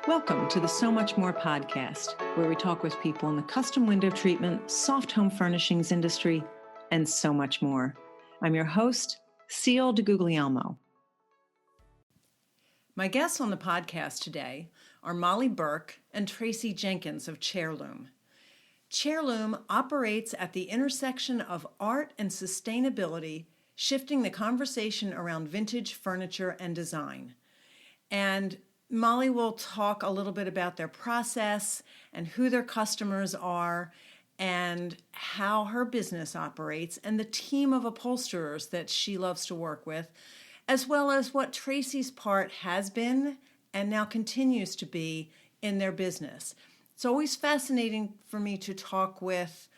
Welcome to the So Much More podcast, where we talk with people in the custom window treatment, soft home furnishings industry, and so much more. I'm your host, Seal DeGuglielmo. My guests on the podcast today are Molly Burke and Tracy Jenkins of Chairloom. Chairloom operates at the intersection of art and sustainability, shifting the conversation around vintage furniture and design. And Molly will talk a little bit about their process and who their customers are and how her business operates and the team of upholsterers that she loves to work with, as well as what Tracy's part has been and now continues to be in their business. It's always fascinating for me to talk with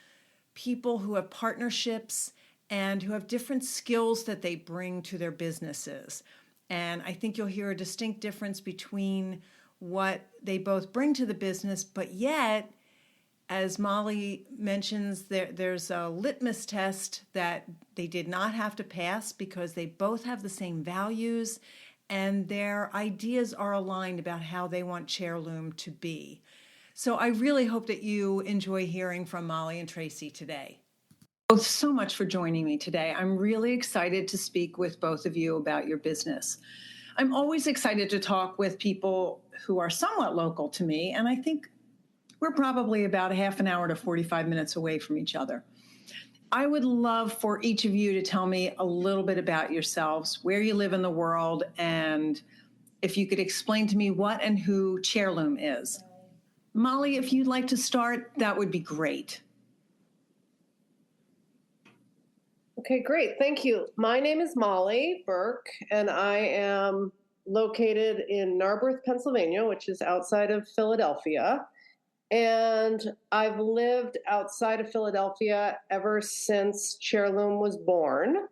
people who have partnerships and who have different skills that they bring to their businesses. And I think you'll hear a distinct difference between what they both bring to the business, but yet, as Molly mentions, there's a litmus test that they did not have to pass because they both have the same values and their ideas are aligned about how they want Chairloom to be. So I really hope that you enjoy hearing from Molly and Tracy today. Both so much for joining me today. I'm really excited to speak with both of you about your business. I'm always excited to talk with people who are somewhat local to me, and I think we're probably about a half an hour to 45 minutes away from each other. I would love for each of you to tell me a little bit about yourselves, where you live in the world, and if you could explain to me what and who Chairloom is. Molly, if you'd like to start, that would be great. Okay, great. Thank you. My name is Molly Burke, and I am located in Narberth, Pennsylvania, which is outside of Philadelphia. And I've lived outside of Philadelphia ever since Chairloom was born.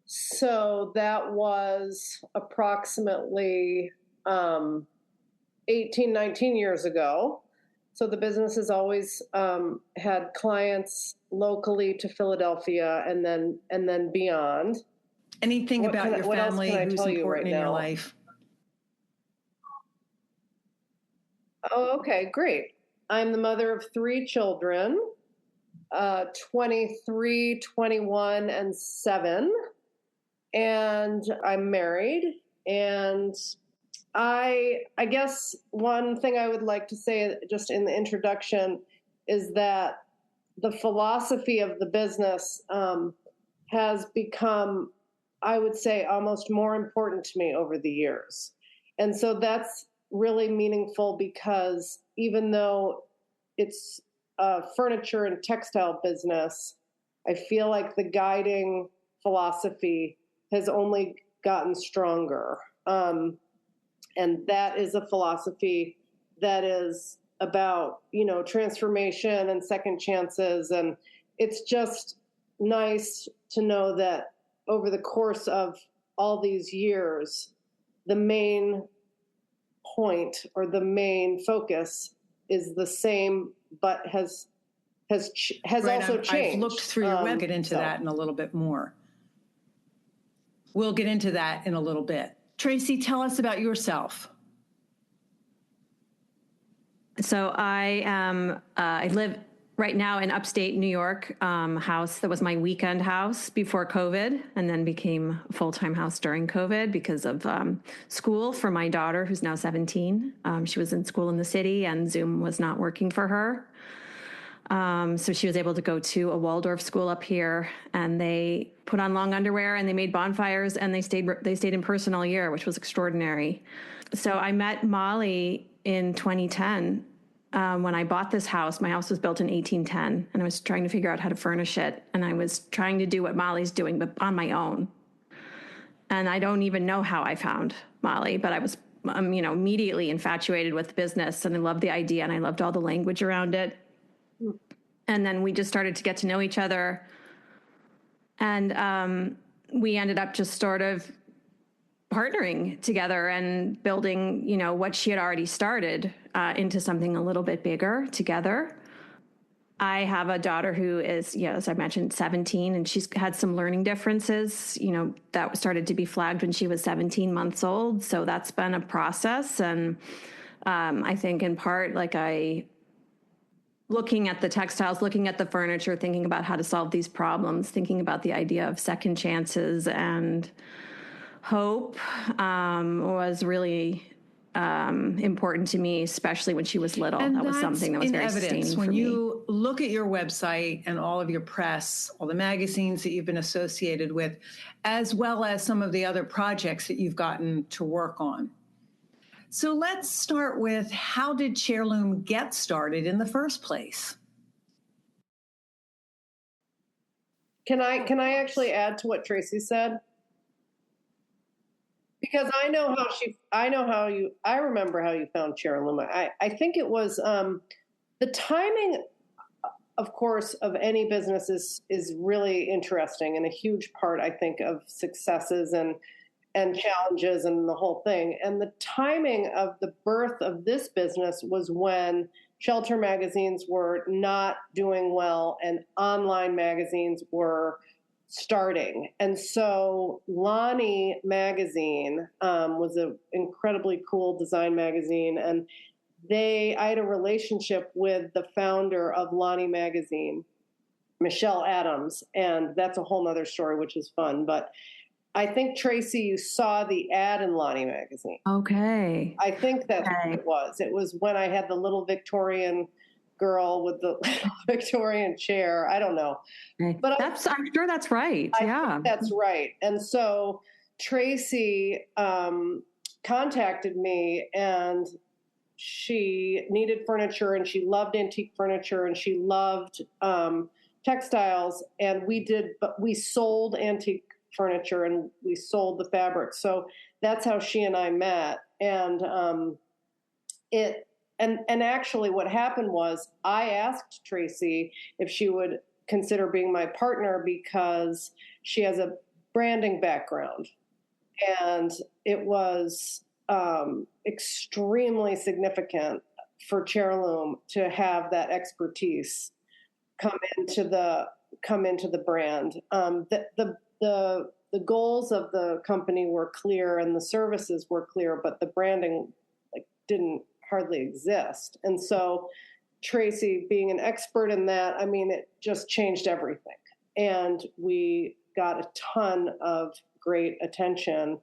So that was approximately 18, 19 years ago. So the business has always had clients locally to Philadelphia and then beyond. Anything about your family who's important in your life? Oh, okay, great. I'm the mother of 3 children, 23, 21, and 7. And I'm married. And I guess one thing I would like to say just in the introduction is that the philosophy of the business has become, I would say, almost more important to me over the years. And so that's really meaningful because even though it's a furniture and textile business, I feel like the guiding philosophy has only gotten stronger. And that is a philosophy that is about, transformation and second chances. And it's just nice to know that over the course of all these years, the main point or the main focus is the same, but has right, also changed. I've looked through your web. We'll get into that in a little bit more. We'll get into that in a little bit. Tracy, tell us about yourself. So I live right now in upstate New York, house that was my weekend house before COVID and then became a full-time house during COVID because of school for my daughter, who's now 17. She was in school in the city and Zoom was not working for her. So she was able to go to a Waldorf school up here, and they put on long underwear and they made bonfires and they stayed in person all year, which was extraordinary. So I met Molly in 2010 when I bought this house. My house was built in 1810, and I was trying to figure out how to furnish it, and I was trying to do what Molly's doing, but on my own. And I don't even know how I found Molly, but I was immediately infatuated with the business, and I loved the idea, and I loved all the language around it. And then we just started to get to know each other. And we ended up just sort of partnering together and building, what she had already started into something a little bit bigger together. I have a daughter who is, as I mentioned, 17, and she's had some learning differences, that started to be flagged when she was 17 months old. So that's been a process. And I think in part, looking at the textiles, looking at the furniture, thinking about how to solve these problems, thinking about the idea of second chances and hope was really important to me, especially when she was little. And that was something that was very sustaining when for me. you look at your website and all of your press, all the magazines that you've been associated with, as well as some of the other projects that you've gotten to work on. So let's start with, how did Chairloom get started in the first place? Can I actually add to what Tracy said? Because I remember how you found Chairloom. I think it was the timing, of course, of any business is really interesting and a huge part, I think, of successes and challenges and the whole thing. And the timing of the birth of this business was when shelter magazines were not doing well and online magazines were starting. And so Lonnie magazine was an incredibly cool design magazine. And I had a relationship with the founder of Lonnie magazine, Michelle Adams. And that's a whole nother story, which is fun. But I think, Tracy, you saw the ad in Lonnie magazine. Okay. I think that's what it was. It was when I had the little Victorian girl with the Victorian chair. I don't know. But I'm sure that's right. I think that's right. And so Tracy contacted me, and she needed furniture, and she loved antique furniture, and she loved textiles. And we sold antique furniture and we sold the fabric. So that's how she and I met. And actually what happened was I asked Tracy if she would consider being my partner because she has a branding background. And it was extremely significant for Chairloom to have that expertise come into the brand. The goals of the company were clear and the services were clear, but the branding didn't hardly exist. And so Tracy, being an expert in that, it just changed everything. And we got a ton of great attention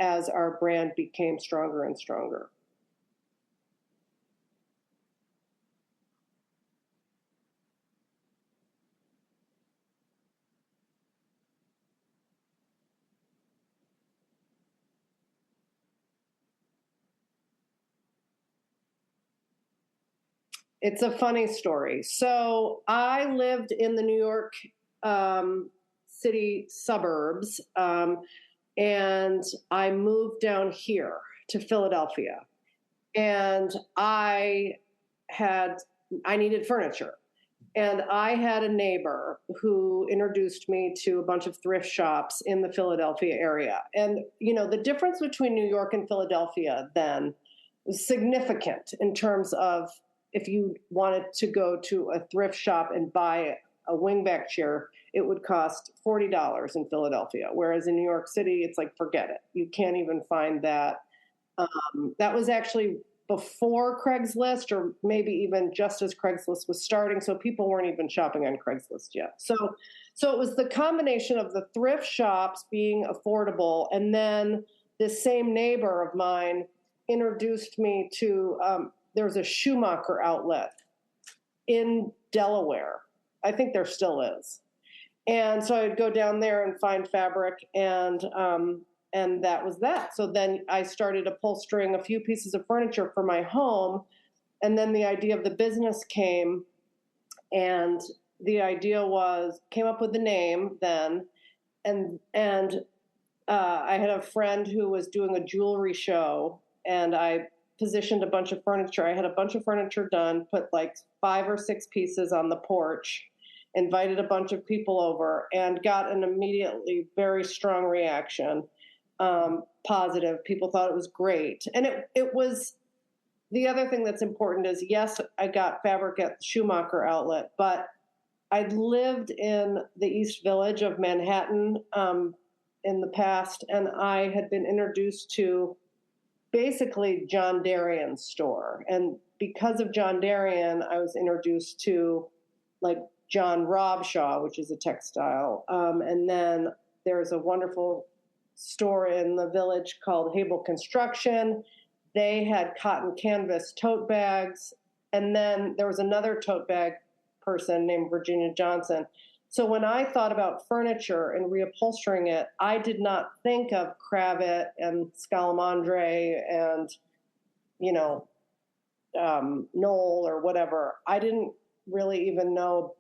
as our brand became stronger and stronger. It's a funny story. So I lived in the New York City suburbs, and I moved down here to Philadelphia. And I needed furniture. And I had a neighbor who introduced me to a bunch of thrift shops in the Philadelphia area. And, the difference between New York and Philadelphia then was significant in terms of if you wanted to go to a thrift shop and buy a wingback chair, it would cost $40 in Philadelphia. Whereas in New York City, it's forget it. You can't even find that. That was actually before Craigslist, or maybe even just as Craigslist was starting. So people weren't even shopping on Craigslist yet. So it was the combination of the thrift shops being affordable. And then this same neighbor of mine introduced me to, there was a Schumacher outlet in Delaware. I think there still is. And so I'd go down there and find fabric, and that was that. So then I started upholstering a few pieces of furniture for my home, and then the idea of the business came, and the idea came up with the name then, and I had a friend who was doing a jewelry show, and I positioned a bunch of furniture. I had a bunch of furniture done, put 5 or 6 pieces on the porch, invited a bunch of people over, and got an immediately very strong reaction, positive. People thought it was great. And it was, the other thing that's important is, yes, I got fabric at the Schumacher outlet, but I'd lived in the East Village of Manhattan in the past, and I had been introduced to basically John Darien's store. And because of John Darien, I was introduced to like John Robshaw, which is a textile. And then there's a wonderful store in the village called Hable Construction. They had cotton canvas tote bags. And then there was another tote bag person named Virginia Johnson. So when I thought about furniture and reupholstering it, I did not think of Cravat and Scalamandre and, Knoll or whatever. I didn't really even know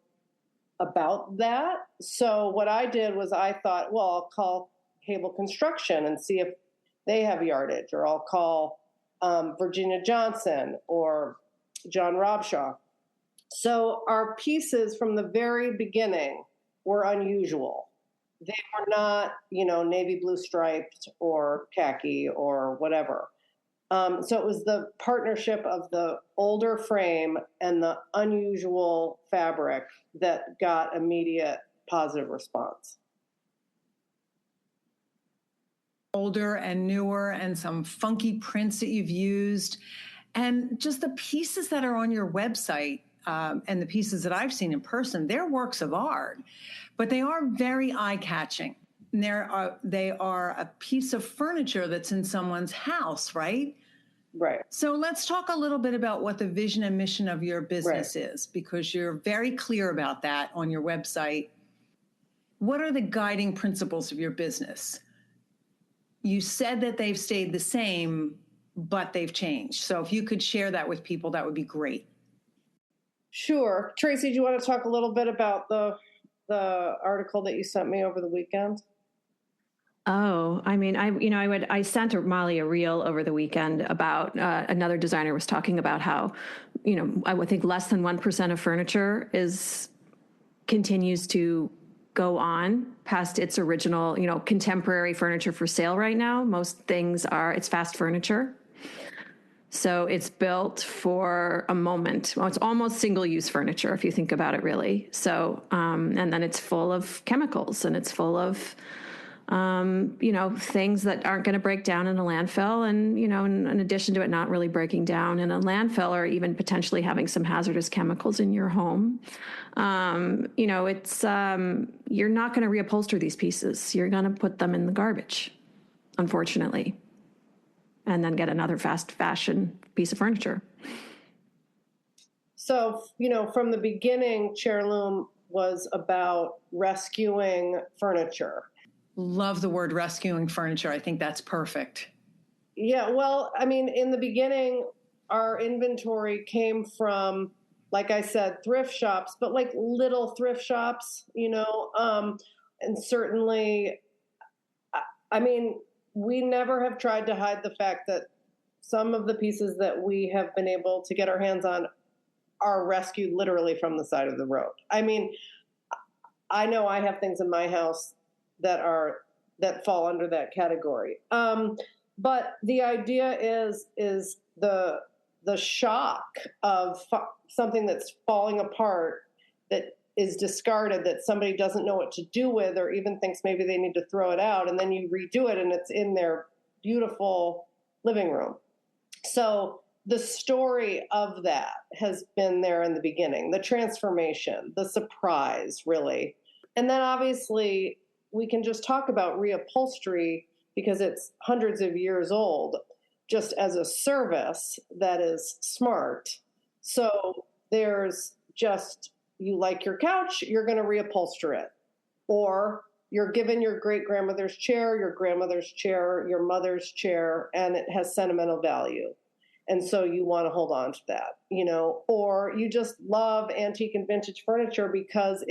about that. So what I did was I thought, well, I'll call Hable Construction and see if they have yardage, or I'll call Virginia Johnson or John Robshaw. So our pieces from the very beginning were unusual. They were not, navy blue striped or khaki or whatever. So it was the partnership of the older frame and the unusual fabric that got immediate positive response. Older and newer, and some funky prints that you've used, and just the pieces that are on your website. And the pieces that I've seen in person, they're works of art, but they are very eye-catching. They are a piece of furniture that's in someone's house, right? Right. So let's talk a little bit about what the vision and mission of your business is, because you're very clear about that on your website. What are the guiding principles of your business? You said that they've stayed the same, but they've changed. So if you could share that with people, that would be great. Sure. Tracy, do you want to talk a little bit about the article that you sent me over the weekend? Oh, I mean, I sent Molly a reel over the weekend about another designer was talking about how, I would think less than 1% of furniture continues to go on past its original, contemporary furniture for sale right now. Most things it's fast furniture. So it's built for a moment. Well, it's almost single-use furniture if you think about it, really. So, and then it's full of chemicals, and it's full of, things that aren't going to break down in a landfill. And, in addition to it not really breaking down in a landfill, or even potentially having some hazardous chemicals in your home, it's you're not going to reupholster these pieces. You're going to put them in the garbage, unfortunately, and then get another fast fashion piece of furniture. So, from the beginning, Chairloom was about rescuing furniture. Love the word rescuing furniture. I think that's perfect. Yeah, well, I mean, in the beginning, our inventory came from, like I said, thrift shops, but like little thrift shops, and certainly, I mean, we never have tried to hide the fact that some of the pieces that we have been able to get our hands on are rescued literally from the side of the road. I mean, I know I have things in my house that fall under that category. But the idea is the shock of something that's falling apart, that is discarded, that somebody doesn't know what to do with, or even thinks maybe they need to throw it out, and then you redo it and it's in their beautiful living room. So the story of that has been there in the beginning, the transformation, the surprise, really. And then obviously we can just talk about reupholstery because it's hundreds of years old, just as a service that is smart. So there's just, you like your couch, you're going to reupholster it. Or you're given your great-grandmother's chair, your grandmother's chair, your mother's chair, and it has sentimental value. And so you want to hold on to that, or you just love antique and vintage furniture because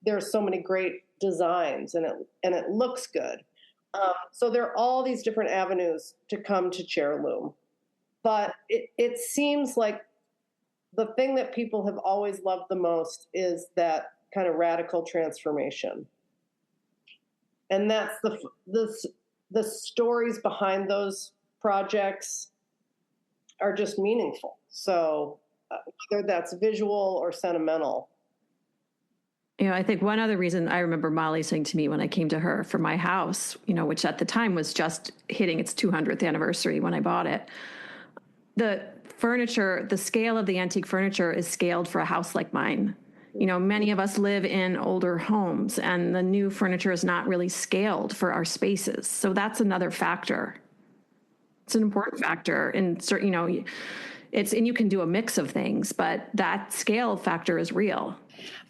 there's so many great designs and it looks good. So there are all these different avenues to come to Chairloom. But it seems like the thing that people have always loved the most is that kind of radical transformation. And that's the stories behind those projects are just meaningful. So whether that's visual or sentimental. I think one other reason I remember Molly saying to me when I came to her for my house, which at the time was just hitting its 200th anniversary when I bought it, the furniture, the scale of the antique furniture is scaled for a house like mine. Many of us live in older homes, and the new furniture is not really scaled for our spaces. So that's another factor. It's an important factor. And certain, and you can do a mix of things, but that scale factor is real.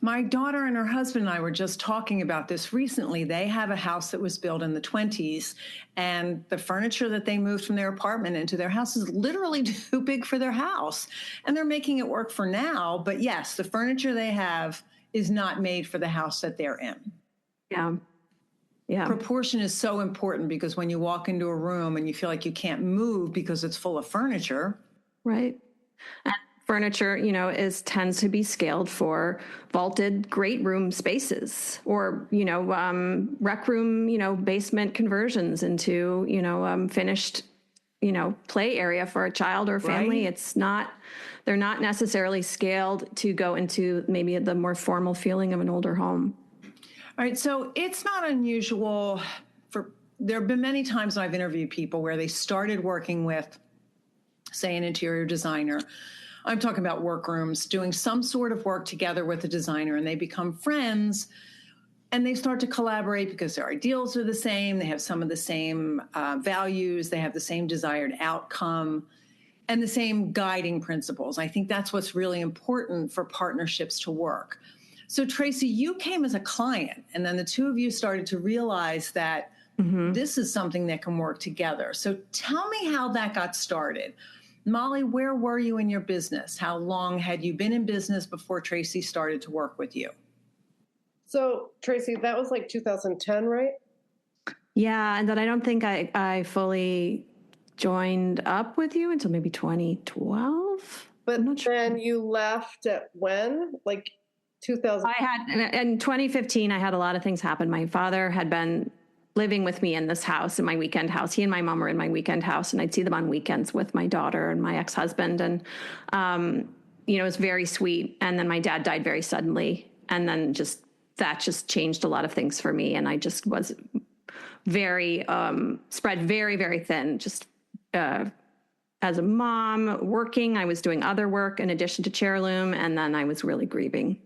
My daughter and her husband and I were just talking about this recently. They have a house that was built in the 20s, and the furniture that they moved from their apartment into their house is literally too big for their house. And they're making it work for now. But yes, the furniture they have is not made for the house that they're in. Yeah. Yeah. Proportion is so important, because when you walk into a room and you feel like you can't move because it's full of furniture. Right. And furniture, tends to be scaled for vaulted great room spaces, or, rec room, basement conversions into, finished, play area for a child or family. Right. They're not necessarily scaled to go into maybe the more formal feeling of an older home. All right. So it's not unusual there have been many times when I've interviewed people where they started working with, say, an interior designer. I'm talking about workrooms, doing some sort of work together with a designer, and they become friends, and they start to collaborate because their ideals are the same. They have some of the same values. They have the same desired outcome and the same guiding principles. I think that's what's really important for partnerships to work. So, Tracy, you came as a client, and then the two of you started to realize that this is something that can work together. So tell me how that got started. Molly, where were you in your business? How long had you been in business before Tracy started to work with you? So, Tracy, that was like 2010, right? Yeah, and then I don't think I fully joined up with you until maybe 2012. But then you left at when? Like 2000? In 2015, I had a lot of things happen. My father had been living with me in this house, in my weekend house. He and my mom were in my weekend house, and I'd see them on weekends with my daughter and my ex-husband. And, it was very sweet. And then my dad died very suddenly. And then that just changed a lot of things for me. And I just was very, spread very, very thin. Just as a mom working, I was doing other work in addition to Chairloom. And then I was really grieving.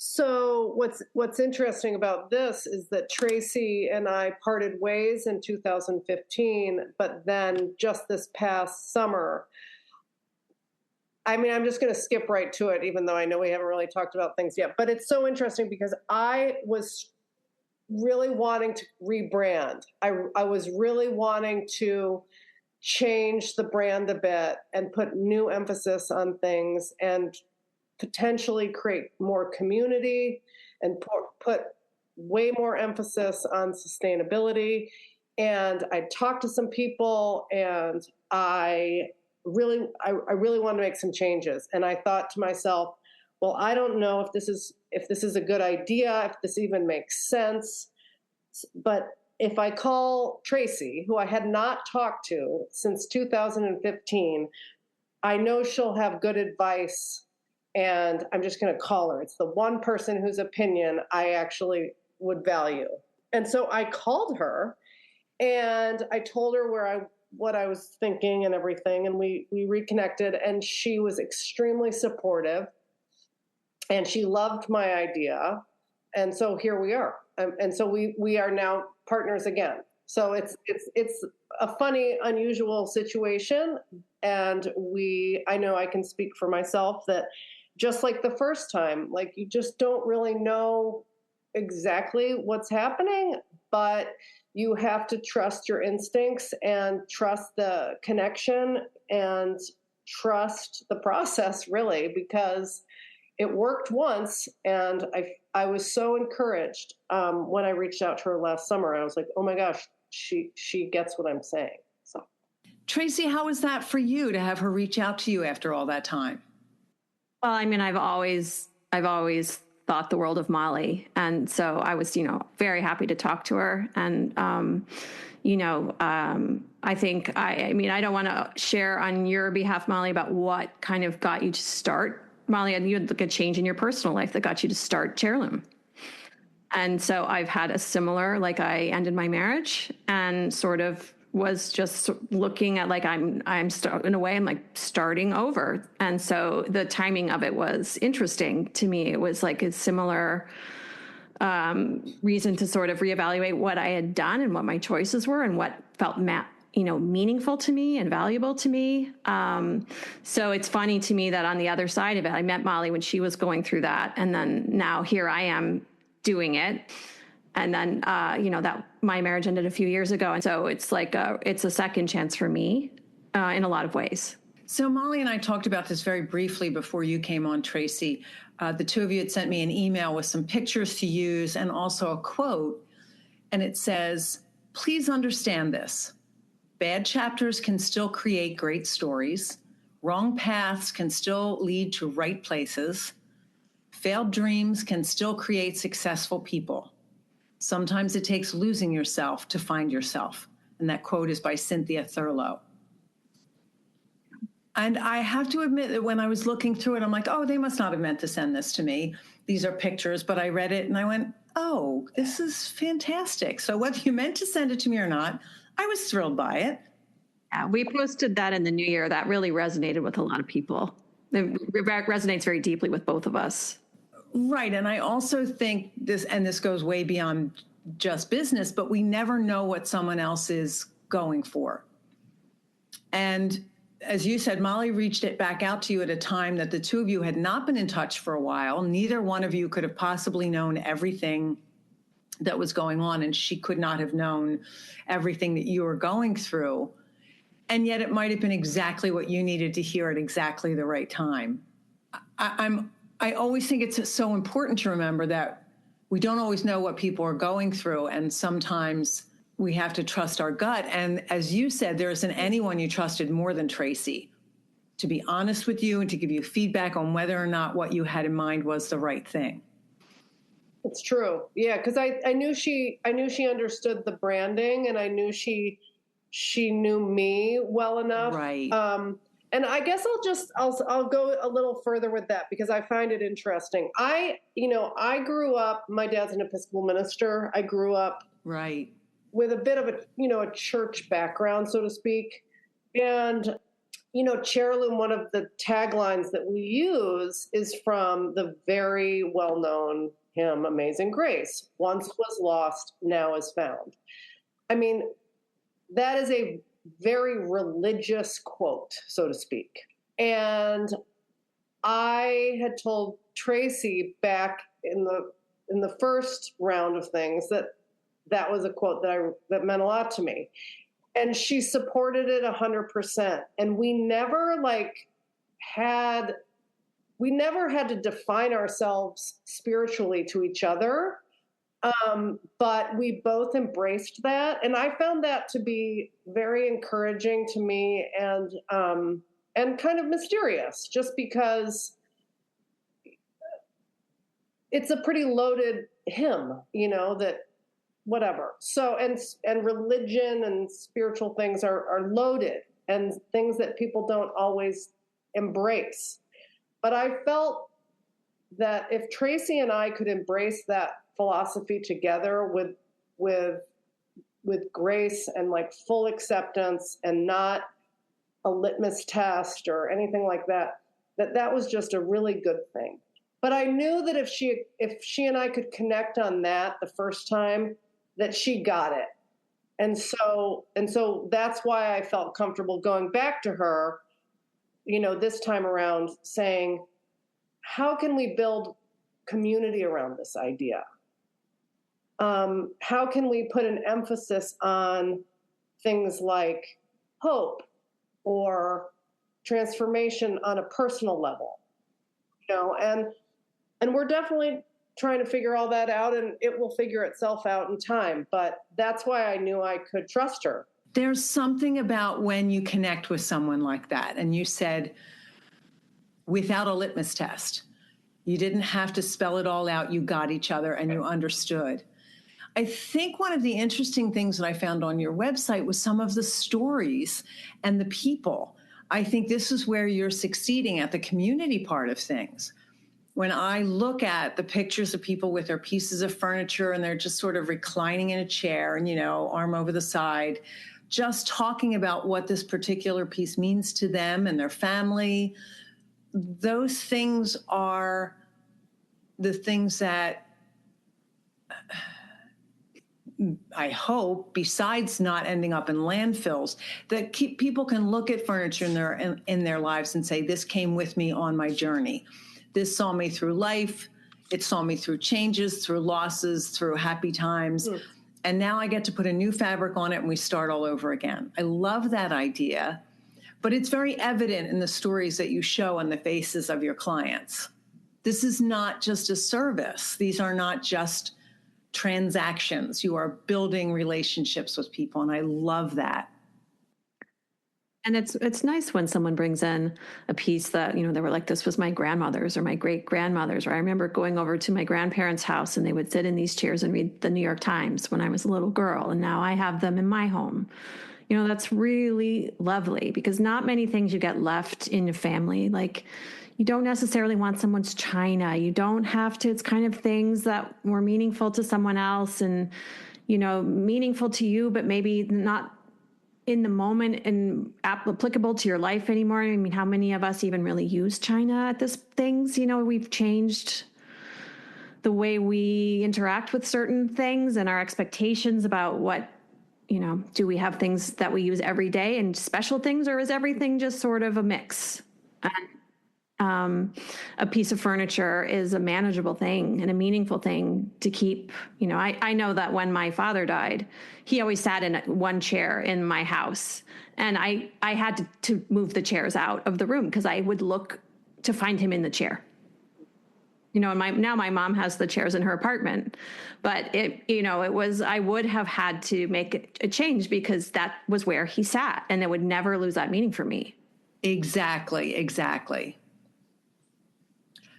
So what's interesting about this is that Tracy and I parted ways in 2015, but then just this past summer, I'm just going to skip right to it, even though I know we haven't really talked about things yet, but it's so interesting because I was really wanting to rebrand. I was really wanting to change the brand a bit and put new emphasis on things and potentially create more community and put way more emphasis on sustainability. And I talked to some people, and I really wanted to make some changes. And I thought to myself, well, I don't know if this is a good idea, if this even makes sense. But if I call Tracy, who I had not talked to since 2015, I know she'll have good advice. And I'm just going to call her. It's the one person whose opinion I actually would value. And so I called her, and I told her what I was thinking and everything. And we reconnected, and she was extremely supportive, and she loved my idea. And so here we are. And so we are now partners again. So it's a funny, unusual situation. And I know I can speak for myself that just like the first time, like you just don't really know exactly what's happening, but you have to trust your instincts and trust the connection and trust the process, really, because it worked once. And I was so encouraged when I reached out to her last summer. I was like, oh my gosh, she gets what I'm saying. So, Tracy, how was that for you to have her reach out to you after all that time? Well, I've always thought the world of Molly. And so I was, very happy to talk to her. And, I think, I don't want to share on your behalf, Molly, about what kind of got you to start Molly, and you had like a change in your personal life that got you to start Chairloom. And so I've had a similar, like I ended my marriage and sort of was just looking at like, in a way, I'm like starting over. And so the timing of it was interesting to me. It was like a similar reason to sort of reevaluate what I had done and what my choices were and what felt meaningful to me and valuable to me. So it's funny to me that on the other side of it, I met Molly when she was going through that. And then now here I am doing it. And then, that my marriage ended a few years ago. And so it's like, it's a second chance for me in a lot of ways. So Molly and I talked about this very briefly before you came on, Tracy. The two of you had sent me an email with some pictures to use and also a quote. And it says, "Please understand this. Bad chapters can still create great stories. Wrong paths can still lead to right places. Failed dreams can still create successful people. Sometimes it takes losing yourself to find yourself." And that quote is by Cynthia Thurlow. And I have to admit that when I was looking through it, I'm like, oh, they must not have meant to send this to me. These are pictures, but I read it and I went, oh, this is fantastic. So whether you meant to send it to me or not, I was thrilled by it. Yeah, we posted that in the new year. That really resonated with a lot of people. It resonates very deeply with both of us. Right. And I also think this goes way beyond just business, but we never know what someone else is going for. And as you said, Molly reached it back out to you at a time that the two of you had not been in touch for a while. Neither one of you could have possibly known everything that was going on, and she could not have known everything that you were going through. And yet it might have been exactly what you needed to hear at exactly the right time. I always think it's so important to remember that we don't always know what people are going through, and sometimes we have to trust our gut. And as you said, there isn't anyone you trusted more than Tracy to be honest with you and to give you feedback on whether or not what you had in mind was the right thing. It's true. Yeah, because I knew she understood the branding, and I knew she knew me well enough. Right. And I guess I'll go a little further with that because I find it interesting. I grew up, my dad's an Episcopal minister. I grew up right with a bit of a church background, so to speak. And, Chairloom, one of the taglines that we use is from the very well-known hymn, Amazing Grace. Once was lost, now is found. I mean, that is a very religious quote, so to speak. And I had told Tracy back in the first round of things that was a quote that meant a lot to me. And she supported it 100%. And we never had to define ourselves spiritually to each other. But we both embraced that. And I found that to be very encouraging to me and kind of mysterious, just because it's a pretty loaded hymn, that whatever. So, and religion and spiritual things are loaded and things that people don't always embrace. But I felt that if Tracy and I could embrace that philosophy together with grace and full acceptance and not a litmus test or anything like that, that was just a really good thing. But I knew that if she and I could connect on that the first time, that she got it. And so that's why I felt comfortable going back to her, this time around, saying, how can we build community around this idea? How can we put an emphasis on things like hope or transformation on a personal level? And we're definitely trying to figure all that out, and it will figure itself out in time. But that's why I knew I could trust her. There's something about when you connect with someone like that, and you said, without a litmus test, you didn't have to spell it all out. You got each other and you understood. I think one of the interesting things that I found on your website was some of the stories and the people. I think this is where you're succeeding at the community part of things. When I look at the pictures of people with their pieces of furniture and they're just sort of reclining in a chair and, arm over the side, just talking about what this particular piece means to them and their family, those things are the things that I hope, besides not ending up in landfills, that people can look at furniture in their lives and say, this came with me on my journey. This saw me through life. It saw me through changes, through losses, through happy times. And now I get to put a new fabric on it and we start all over again. I love that idea, but it's very evident in the stories that you show on the faces of your clients. This is not just a service. These are not just transactions. You are building relationships with people, and I love that. And it's nice when someone brings in a piece that, they were like, this was my grandmother's or my great grandmother's, or I remember going over to my grandparents' house and they would sit in these chairs and read the New York Times when I was a little girl, and now I have them in my home. That's really lovely, because not many things you get left in your family. Like, you don't necessarily want someone's china. You don't have to. It's kind of things that were meaningful to someone else and, meaningful to you, but maybe not in the moment and applicable to your life anymore. I mean, how many of us even really use china at this things? We've changed the way we interact with certain things and our expectations about what, do we have things that we use every day and special things, or is everything just sort of a mix? A piece of furniture is a manageable thing and a meaningful thing to keep. I know that when my father died, he always sat in one chair in my house, and I had to move the chairs out of the room because I would look to find him in the chair. And now my mom has the chairs in her apartment, but I would have had to make a change because that was where he sat, and it would never lose that meaning for me. Exactly.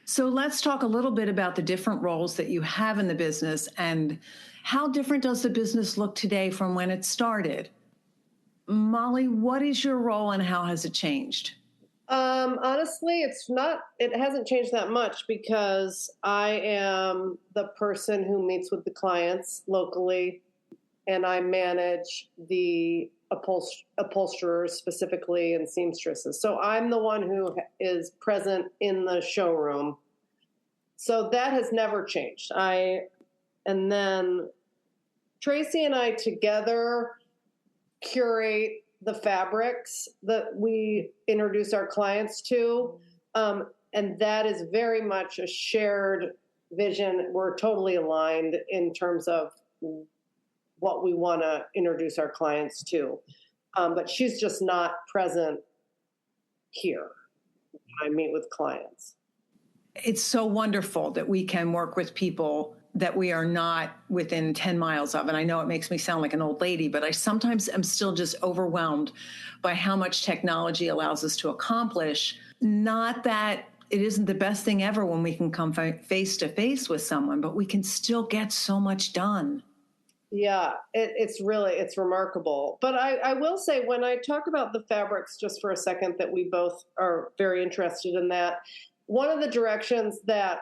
So let's talk a little bit about the different roles that you have in the business, and how different does the business look today from when it started? Molly, what is your role and how has it changed? Honestly, it hasn't changed that much, because I am the person who meets with the clients locally, and I manage the upholsterers specifically and seamstresses. So I'm the one who is present in the showroom. So that has never changed. And then Tracy and I together curate the fabrics that we introduce our clients to. And that is very much a shared vision. We're totally aligned in terms of what we want to introduce our clients to. But she's just not present here when I meet with clients. It's so wonderful that we can work with people that we are not within 10 miles of. And I know it makes me sound like an old lady, but I sometimes am still just overwhelmed by how much technology allows us to accomplish. Not that it isn't the best thing ever when we can come face to face with someone, but we can still get so much done. Yeah, it's remarkable. But I will say, when I talk about the fabrics, just for a second, that we both are very interested in that. One of the directions that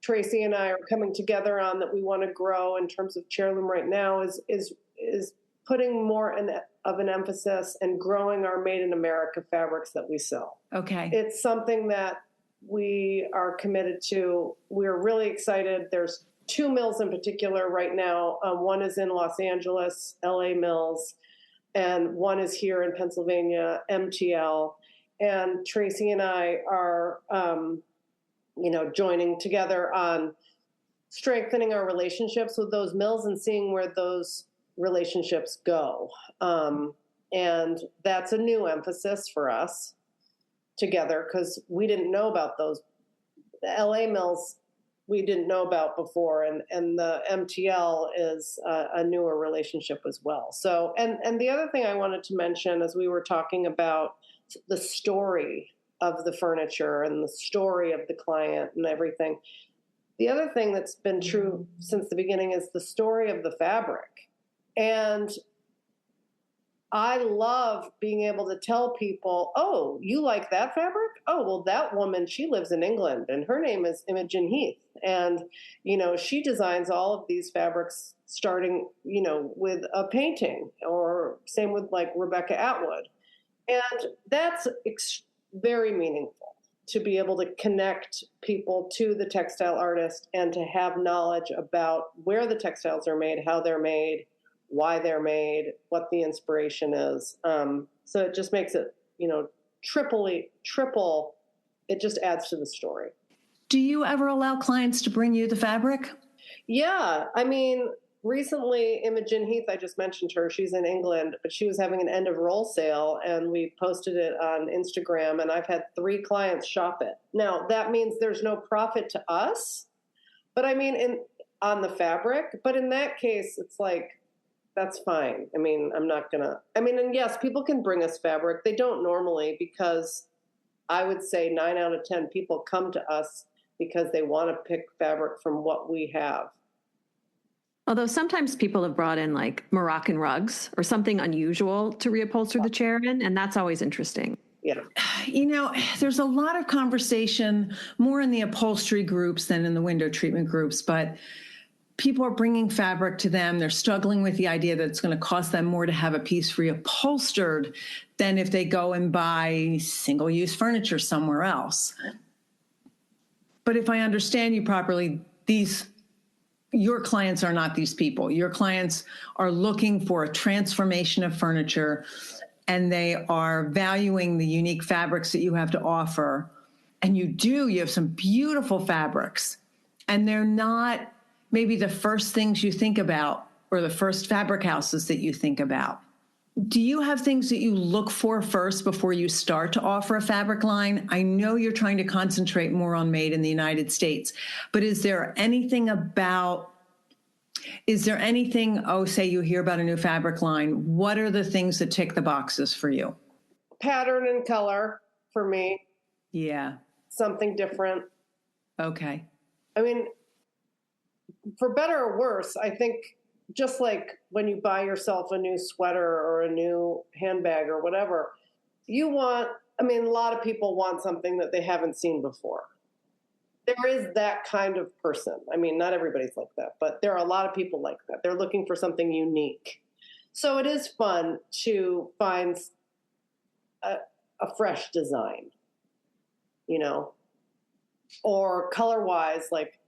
Tracy and I are coming together on that we want to grow in terms of Chairloom right now is putting more of an emphasis and growing our Made in America fabrics that we sell. Okay. It's something that we are committed to. We're really excited. There's 2 mills in particular right now. One is in Los Angeles, LA mills, and one is here in Pennsylvania, MTL. And Tracy and I are, joining together on strengthening our relationships with those mills and seeing where those relationships go. And that's a new emphasis for us together, because we didn't know about those. The LA mills we didn't know about before, and the MTL is a newer relationship as well. So, and the other thing I wanted to mention, as we were talking about the story of the furniture and the story of the client and everything, the other thing that's been true since the beginning is the story of the fabric. And I love being able to tell people, oh, you like that fabric? Oh, well, that woman, she lives in England and her name is Imogen Heath. And, she designs all of these fabrics starting, with a painting, or same with like Rebecca Atwood. And that's very meaningful to be able to connect people to the textile artist and to have knowledge about where the textiles are made, how they're made, why they're made, what the inspiration is. So it just makes it, triple, it just adds to the story. Do you ever allow clients to bring you the fabric? Yeah. I mean, recently, Imogen Heath, I just mentioned her, she's in England, but she was having an end of roll sale and we posted it on Instagram, and I've had 3 clients shop it. Now, that means there's no profit to us, but I mean, on the fabric, but in that case, it's like, that's fine. I mean, and yes, people can bring us fabric. They don't normally, because I would say 9 out of 10 people come to us because they want to pick fabric from what we have. Although sometimes people have brought in like Moroccan rugs or something unusual to reupholster the chair in, and that's always interesting. Yeah. There's a lot of conversation more in the upholstery groups than in the window treatment groups, but people are bringing fabric to them. They're struggling with the idea that it's going to cost them more to have a piece reupholstered than if they go and buy single-use furniture somewhere else. But if I understand you properly, your clients are not these people. Your clients are looking for a transformation of furniture, and they are valuing the unique fabrics that you have to offer. And you have some beautiful fabrics, and they're not maybe the first things you think about or the first fabric houses that you think about. Do you have things that you look for first before you start to offer a fabric line? I know you're trying to concentrate more on made in the United States, but is there anything, say you hear about a new fabric line, what are the things that tick the boxes for you? Pattern and color for me. Yeah. Something different. Okay. I mean, for better or worse, I think just like when you buy yourself a new sweater or a new handbag or whatever, a lot of people want something that they haven't seen before. There is that kind of person. I mean, not everybody's like that, but there are a lot of people like that. They're looking for something unique. So it is fun to find a fresh design, or color-wise, like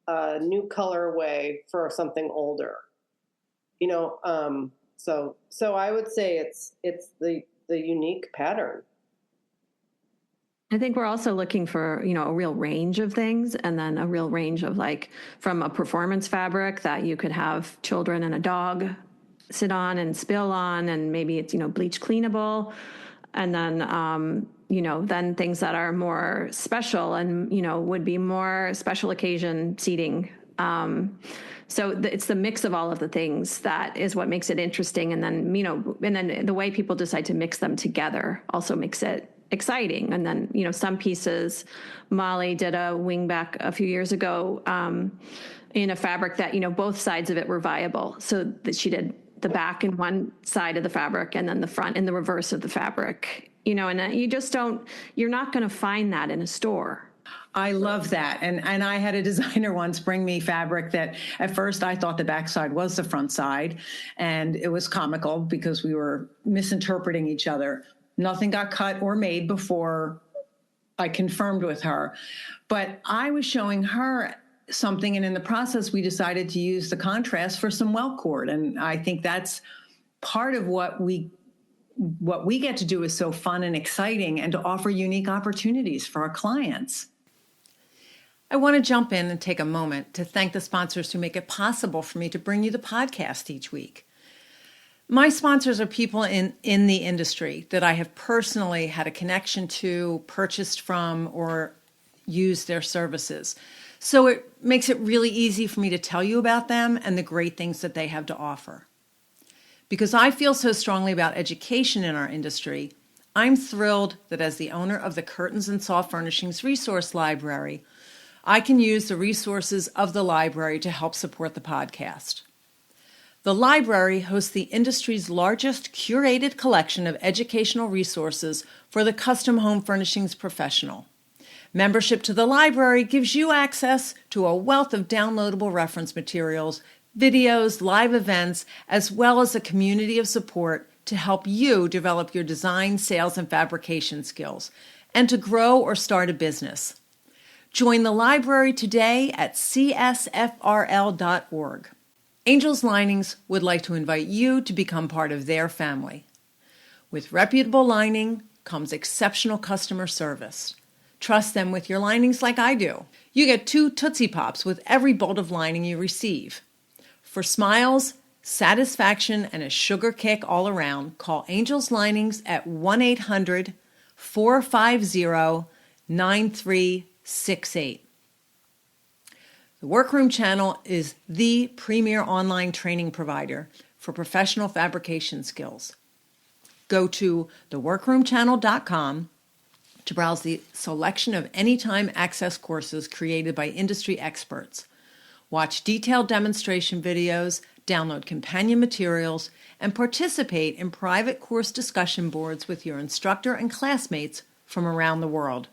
a new colorway for something older. So I would say it's the unique pattern. I think we're also looking for, a real range of things, and then a real range of like from a performance fabric that you could have children and a dog sit on and spill on, and maybe it's, bleach cleanable. And then, then things that are more special and, would be more special occasion seating. So it's the mix of all of the things that is what makes it interesting. And then, and then the way people decide to mix them together also makes it exciting. And then, some pieces, Molly did a wingback a few years ago in a fabric that, both sides of it were viable. So that she did the back in one side of the fabric and then the front in the reverse of the fabric, and you're not going to find that in a store. I love that. And I had a designer once bring me fabric that at first I thought the backside was the front side, and it was comical because we were misinterpreting each other. Nothing got cut or made before I confirmed with her. But I was showing her something, and in the process, we decided to use the contrast for some welt cord. And I think that's part of what we get to do is so fun and exciting, and to offer unique opportunities for our clients. I want to jump in and take a moment to thank the sponsors who make it possible for me to bring you the podcast each week. My sponsors are people in the industry that I have personally had a connection to, purchased from, or used their services. So it makes it really easy for me to tell you about them and the great things that they have to offer. Because I feel so strongly about education in our industry, I'm thrilled that as the owner of the Curtains and Soft Furnishings Resource Library, I can use the resources of the library to help support the podcast. The library hosts the industry's largest curated collection of educational resources for the custom home furnishings professional. Membership to the library gives you access to a wealth of downloadable reference materials, videos, live events, as well as a community of support to help you develop your design, sales, and fabrication skills, and to grow or start a business. Join the library today at csfrl.org. Angels Linings would like to invite you to become part of their family. With reputable lining comes exceptional customer service. Trust them with your linings like I do. You get 2 Tootsie Pops with every bolt of lining you receive. For smiles, satisfaction, and a sugar kick all around, call Angels Linings at 1-800-450-9368. The Workroom Channel is the premier online training provider for professional fabrication skills. Go to theworkroomchannel.com to browse the selection of anytime access courses created by industry experts. Watch detailed demonstration videos, download companion materials, and participate in private course discussion boards with your instructor and classmates from around the world.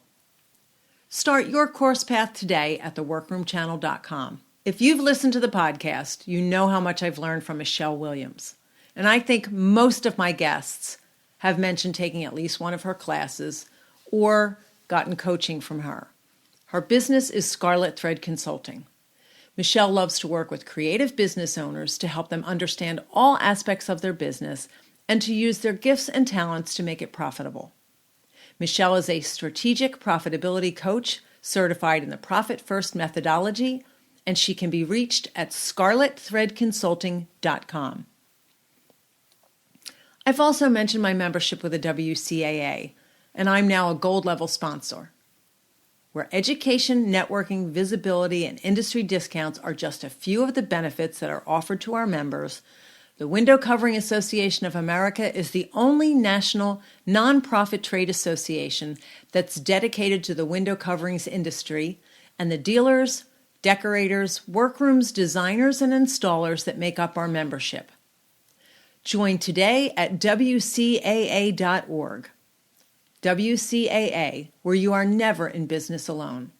Start your course path today at theworkroomchannel.com. If you've listened to the podcast, you know how much I've learned from Michelle Williams. And I think most of my guests have mentioned taking at least one of her classes or gotten coaching from her. Her business is Scarlet Thread Consulting. Michelle loves to work with creative business owners to help them understand all aspects of their business and to use their gifts and talents to make it profitable. Michelle is a strategic profitability coach certified in the Profit First methodology, and she can be reached at scarletthreadconsulting.com. I've also mentioned my membership with the WCAA, and I'm now a gold level sponsor, where education, networking, visibility, and industry discounts are just a few of the benefits that are offered to our members. The Window Covering Association of America is the only national nonprofit trade association that's dedicated to the window coverings industry and the dealers, decorators, workrooms, designers, and installers that make up our membership. Join today at WCAA.org. WCAA, where you are never in business alone.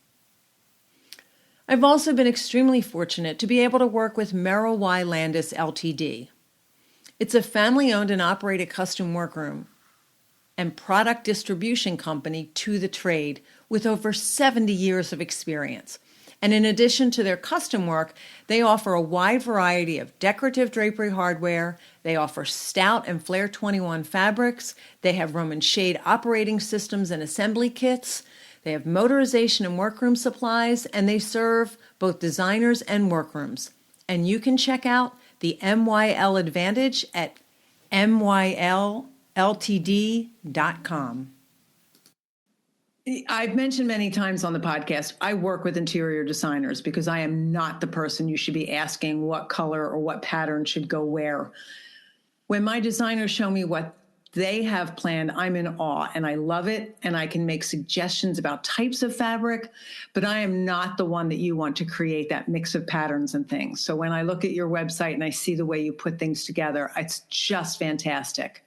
I've also been extremely fortunate to be able to work with Merrill Y. Landis Ltd. It's a family-owned and operated custom workroom and product distribution company to the trade with over 70 years of experience. And in addition to their custom work, they offer a wide variety of decorative drapery hardware. They offer stout and flare 21 fabrics. They have Roman shade operating systems and assembly kits. They have motorization and workroom supplies, and they serve both designers and workrooms. And you can check out the MYL Advantage at mylltd.com. I've mentioned many times on the podcast, I work with interior designers because I am not the person you should be asking what color or what pattern should go where. When my designers show me what they have planned, I'm in awe and I love it, and I can make suggestions about types of fabric, but I am not the one that you want to create that mix of patterns and things. So when I look at your website and I see the way you put things together, it's just fantastic.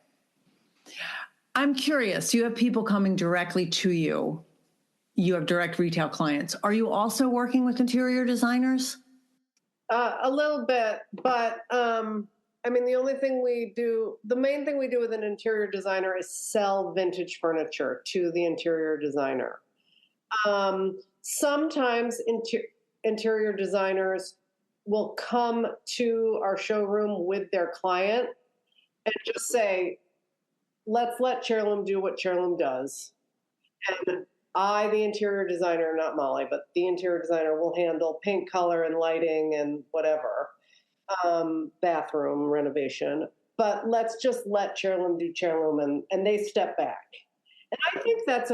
I'm curious, you have people coming directly to you. You have direct retail clients. Are you also working with interior designers? A little bit, but the main thing we do with an interior designer is sell vintage furniture to the interior designer. Sometimes interior designers will come to our showroom with their client and just say, let's let Chairloom do what Chairloom does. And I, the interior designer, not Molly, but the interior designer will handle paint color and lighting and whatever, bathroom renovation. But let's just let Chairloom do Chairloom, and they step back. And I think that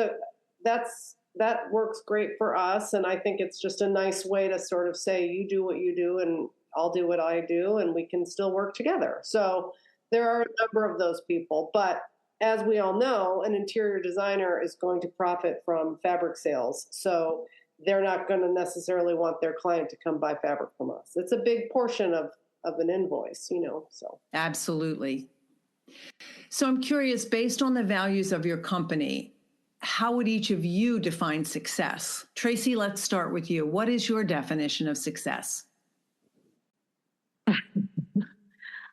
works great for us. And I think it's just a nice way to sort of say, you do what you do and I'll do what I do, and we can still work together. So there are a number of those people, but as we all know, an interior designer is going to profit from fabric sales. So they're not going to necessarily want their client to come buy fabric from us. It's a big portion of an invoice, so. Absolutely. So I'm curious, based on the values of your company, how would each of you define success? Tracy, let's start with you. What is your definition of success?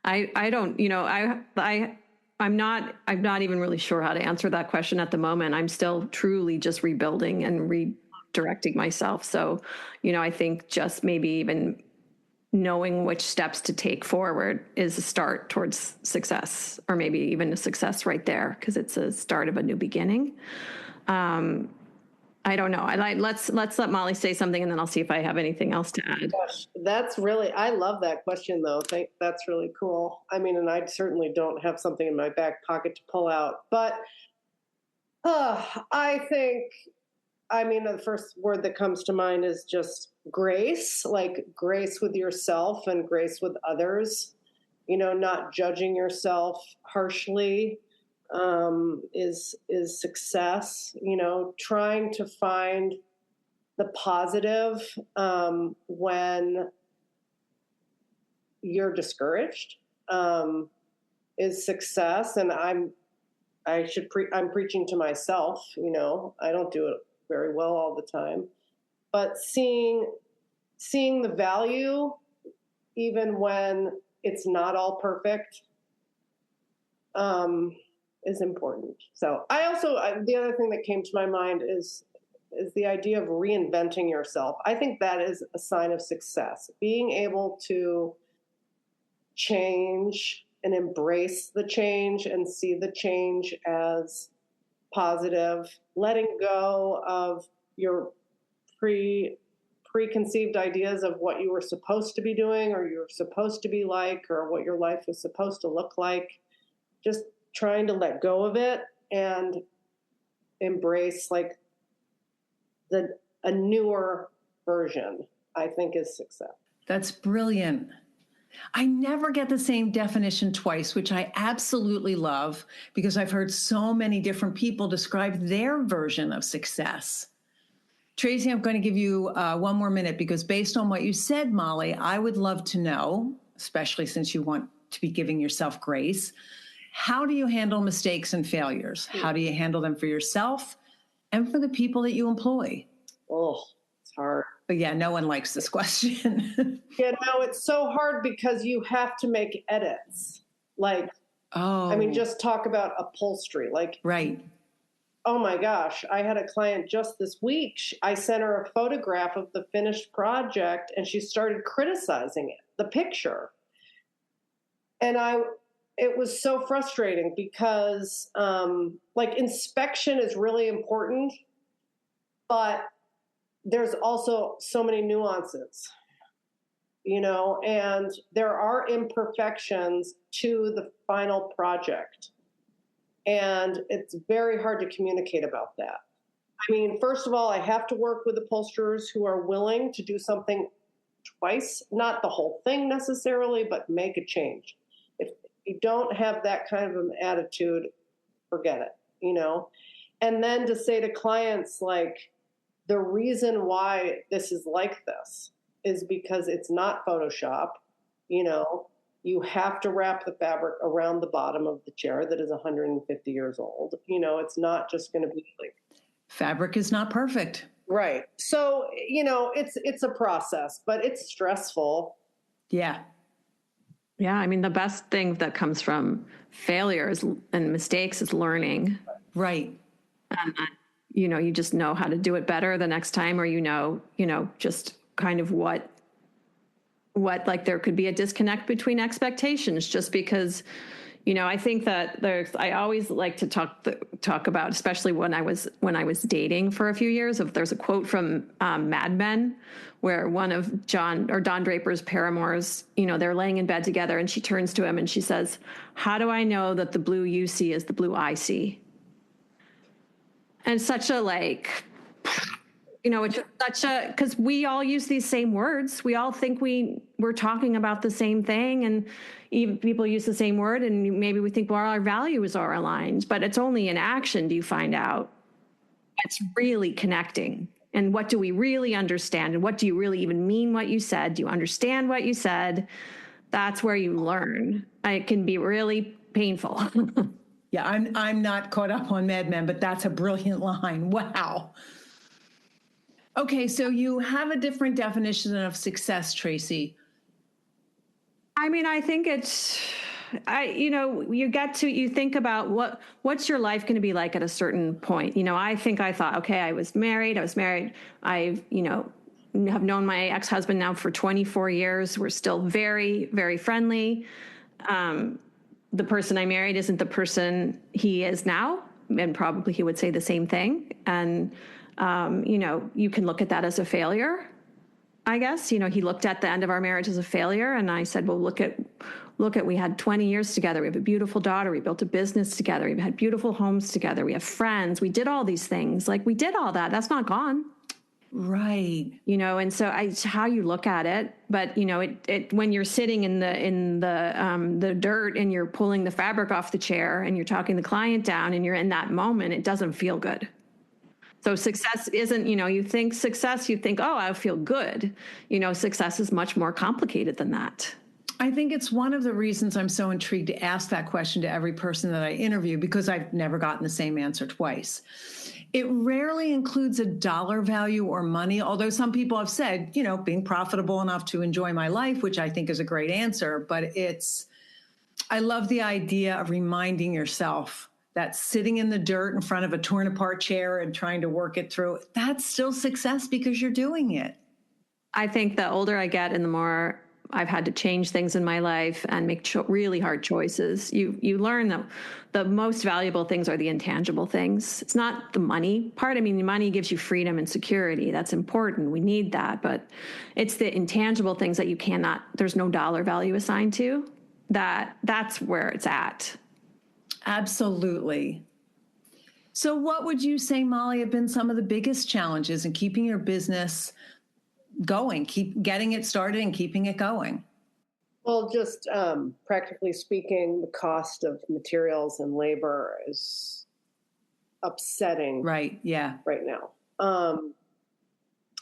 I don't, I'm not even really sure how to answer that question at the moment. I'm still truly just rebuilding and redirecting myself. So, I think just maybe even knowing which steps to take forward is a start towards success, or maybe even a success right there, because it's a start of a new beginning. I don't know. Let's let Molly say something, and then I'll see if I have anything else to add. Gosh, I love that question though. That's really cool. I mean, and I certainly don't have something in my back pocket to pull out, but I think, the first word that comes to mind is just grace, like grace with yourself and grace with others, not judging yourself harshly, is success, trying to find the positive, when you're discouraged, is success. And I'm preaching to myself, I don't do it very well all the time, but seeing the value, even when it's not all perfect, is important. So the other thing that came to my mind is the idea of reinventing yourself. I think that is a sign of success. Being able to change and embrace the change and see the change as positive, letting go of your preconceived ideas of what you were supposed to be doing, or you're supposed to be like, or what your life was supposed to look like. Just trying to let go of it and embrace like a newer version, I think, is success. That's brilliant. I never get the same definition twice, which I absolutely love, because I've heard so many different people describe their version of success. Tracy, I'm going to give you one more minute, because based on what you said, Molly, I would love to know, especially since you want to be giving yourself grace, how do you handle mistakes and failures? How do you handle them for yourself and for the people that you employ? Oh, it's hard. But yeah, no one likes this question. Yeah, no, it's so hard because you have to make edits. Like, just talk about upholstery. Like, right. Oh my gosh, I had a client just this week. I sent her a photograph of the finished project and she started criticizing it, the picture. And it was so frustrating because inspection is really important, but there's also so many nuances, and there are imperfections to the final project. And it's very hard to communicate about that. First of all, I have to work with upholsterers who are willing to do something twice, not the whole thing necessarily, but make a change. If you don't have that kind of an attitude, forget it, And then to say to clients, like, the reason why this is like this is because it's not Photoshop, You have to wrap the fabric around the bottom of the chair that is 150 years old. It's not just going to be like... Fabric is not perfect. Right. So, it's a process, but it's stressful. Yeah. Yeah. The best thing that comes from failures and mistakes is learning. Right. And you just know how to do it better the next time, or, just kind of what like there could be a disconnect between expectations, just because, I think that I always like to talk about, especially when I was dating for a few years, there's a quote from Mad Men where one of Don Draper's paramours, they're laying in bed together and she turns to him and she says, "How do I know that the blue you see is the blue I see?" And such a it's because we all use these same words. We all think we're talking about the same thing, and even people use the same word, and maybe we think, well, our values are aligned, but it's only in action do you find out what's really connecting, and what do we really understand, and what do you really even mean what you said? Do you understand what you said? that's where you learn. It can be really painful. Yeah, I'm not caught up on Mad Men, but that's a brilliant line. Wow. Okay, so you have a different definition of success, Tracy. I mean, I think you think about what's your life going to be like at a certain point. I thought, okay, I was married. I've, have known my ex-husband now for 24 years. We're still very, very friendly. The person I married isn't the person he is now, and probably he would say the same thing. And, you can look at that as a failure, I guess. He looked at the end of our marriage as a failure. And I said, well, look at, we had 20 years together. We have a beautiful daughter. We built a business together. We've had beautiful homes together. We have friends. We did all these things. Like, we did all that. That's not gone. Right. And so it's how you look at it. But, when you're sitting in the dirt and you're pulling the fabric off the chair and you're talking the client down and you're in that moment, it doesn't feel good. So success isn't, you think success, you think, oh, I feel good. Success is much more complicated than that. I think it's one of the reasons I'm so intrigued to ask that question to every person that I interview, because I've never gotten the same answer twice. It rarely includes a dollar value or money, although some people have said, being profitable enough to enjoy my life, which I think is a great answer. But I love the idea of reminding yourself that sitting in the dirt in front of a torn apart chair and trying to work it through, that's still success because you're doing it. I think the older I get and the more I've had to change things in my life and make really hard choices, you learn that the most valuable things are the intangible things. It's not the money part. I mean, the money gives you freedom and security. That's important. We need that. But it's the intangible things that there's no dollar value assigned to. That's where it's at. Absolutely. So what would you say, Molly, have been some of the biggest challenges in keeping your business going, keep getting it started and keeping it going? Well, just practically speaking, the cost of materials and labor is upsetting. Right. Yeah. Right now.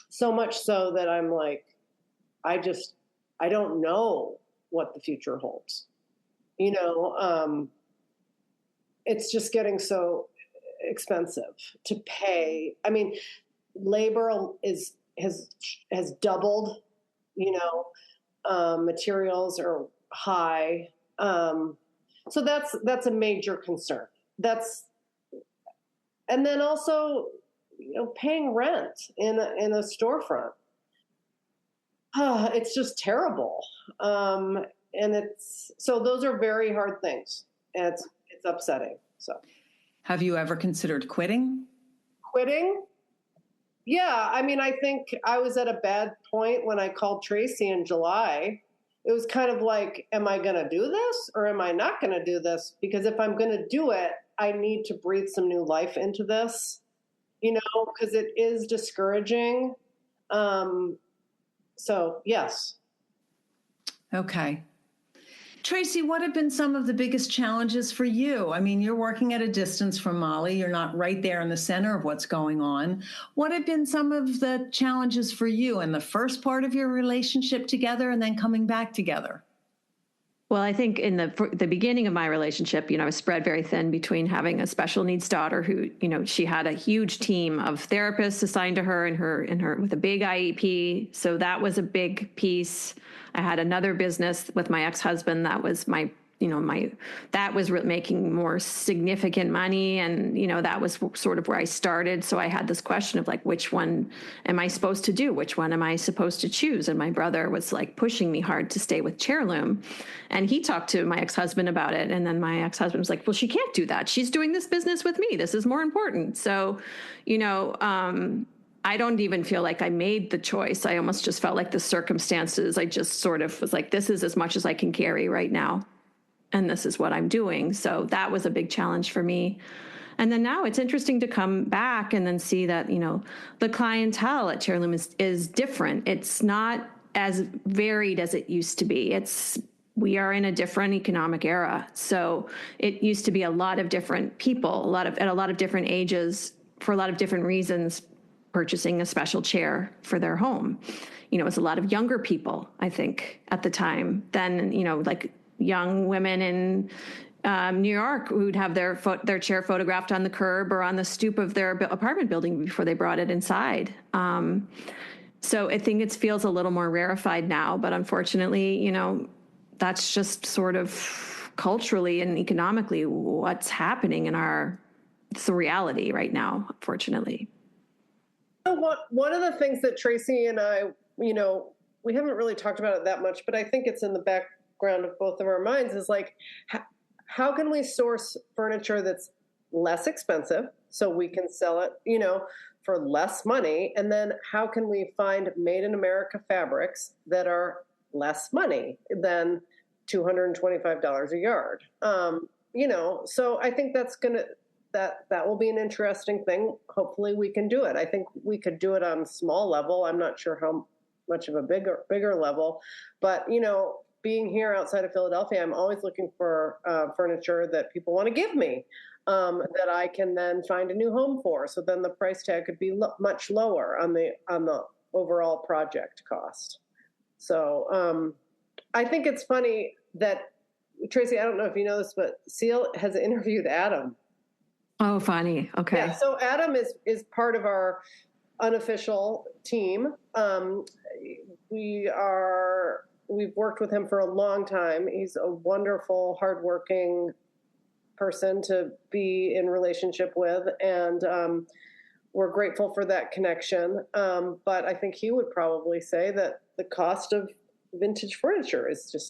So much so that I'm like, I don't know what the future holds. It's just getting so expensive to pay. I mean, labor has doubled, materials are high. So that's a major concern. And then also, paying rent in a storefront. It's just terrible. And so those are very hard things. And it's upsetting. So, have you ever considered quitting? Quitting? Yeah. I mean, I think I was at a bad point when I called Tracy in July. It was kind of like, am I going to do this or am I not going to do this? Because if I'm going to do it, I need to breathe some new life into this, because it is discouraging. So yes. Okay. Tracy, what have been some of the biggest challenges for you? I mean, you're working at a distance from Molly. You're not right there in the center of what's going on. What have been some of the challenges for you in the first part of your relationship together and then coming back together? Well, I think in the beginning of my relationship, I was spread very thin between having a special needs daughter who, she had a huge team of therapists assigned to her and her with a big IEP. So that was a big piece. I had another business with my ex-husband that was making more significant money. And, that was sort of where I started. So I had this question of like, which one am I supposed to do? Which one am I supposed to choose? And my brother was like pushing me hard to stay with Chairloom. And he talked to my ex-husband about it. And then my ex-husband was like, well, she can't do that. She's doing this business with me. This is more important. So, I don't even feel like I made the choice. I almost just felt like the circumstances, I just sort of was like, this is as much as I can carry right now. And this is what I'm doing. So that was a big challenge for me. And then now it's interesting to come back and then see that, the clientele at Chairloom is different. It's not as varied as it used to be. We are in a different economic era. So it used to be a lot of different people, at a lot of different ages for a lot of different reasons, purchasing a special chair for their home. It was a lot of younger people, I think, at the time than, like young women in New York who'd have their chair photographed on the curb or on the stoop of their apartment building before they brought it inside. So I think it feels a little more rarefied now, but unfortunately, that's just sort of culturally and economically what's happening it's the reality right now, unfortunately. One of the things that Tracy and I, we haven't really talked about it that much, but I think it's in the background of both of our minds is like, how can we source furniture that's less expensive so we can sell it, for less money? And then how can we find made in America fabrics that are less money than $225 a yard? So I think that will be an interesting thing. Hopefully we can do it. I think we could do it on a small level. I'm not sure how much of a bigger level, but being here outside of Philadelphia, I'm always looking for furniture that people want to give me, that I can then find a new home for. So then the price tag could be much lower on the overall project cost. So I think it's funny that, Tracy, I don't know if you know this, but Seal has interviewed Adam. Oh, funny. Okay. Yeah, so Adam is part of our unofficial team. We've worked with him for a long time. He's a wonderful, hardworking person to be in relationship with, and we're grateful for that connection. But I think he would probably say that the cost of vintage furniture is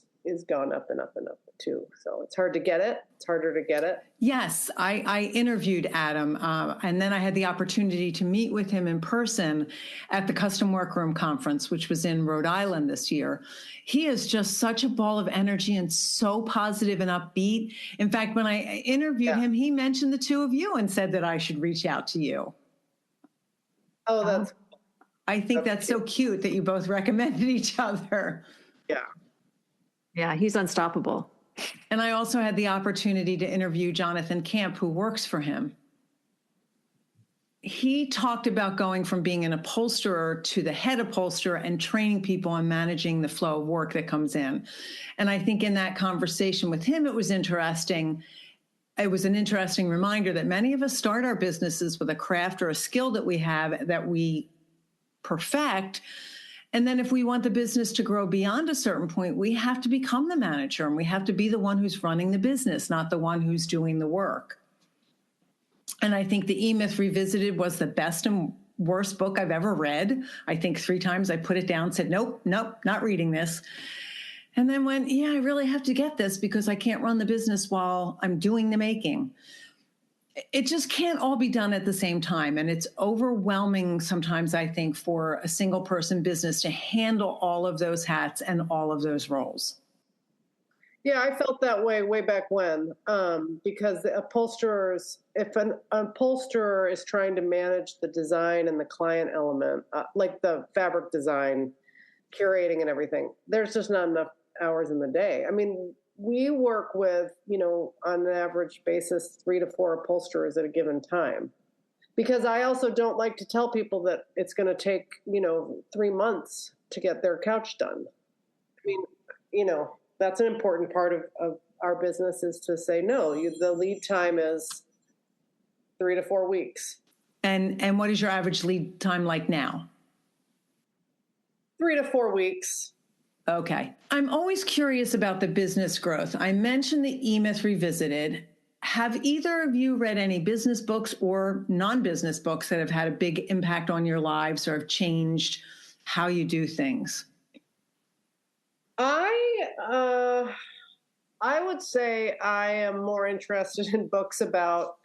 gone up and up and up too. So it's hard to get it. It's harder to get it. Yes, I interviewed Adam, and then I had the opportunity to meet with him in person at the Custom Workroom Conference, which was in Rhode Island this year. He is just such a ball of energy and so positive and upbeat. In fact, when I interviewed him, he mentioned the two of you and said that I should reach out to you. Oh, that's I think that's so cute that you both recommended each other. Yeah. Yeah, he's unstoppable. And I also had the opportunity to interview Jonathan Camp, who works for him. He talked about going from being an upholsterer to the head upholsterer and training people on managing the flow of work that comes in. And I think in that conversation with him, it was interesting. It was an interesting reminder that many of us start our businesses with a craft or a skill that we have that we perfect. And then if we want the business to grow beyond a certain point, we have to become the manager and we have to be the one who's running the business, not the one who's doing the work. And I think the E-Myth Revisited was the best and worst book I've ever read. I think 3 times I put it down, said, nope, not reading this. And then went, yeah, I really have to get this because I can't run the business while I'm doing the making. It just can't all be done at the same time. And it's overwhelming sometimes, I think, for a single person business to handle all of those hats and all of those roles. Yeah, I felt that way back when, because the upholsterers, if an upholsterer is trying to manage the design and the client element, like the fabric design, curating and everything, there's just not enough hours in the day. I mean, we work with, on an average basis, 3 to 4 upholsterers at a given time. Because I also don't like to tell people that it's going to take, 3 months to get their couch done. I mean, that's an important part of our business is to say, no, the lead time is 3 to 4 weeks. And what is your average lead time like now? 3 to 4 weeks. Okay. I'm always curious about the business growth. I mentioned the E-Myth Revisited. Have either of you read any business books or non-business books that have had a big impact on your lives or have changed how you do things? I would say I am more interested in books about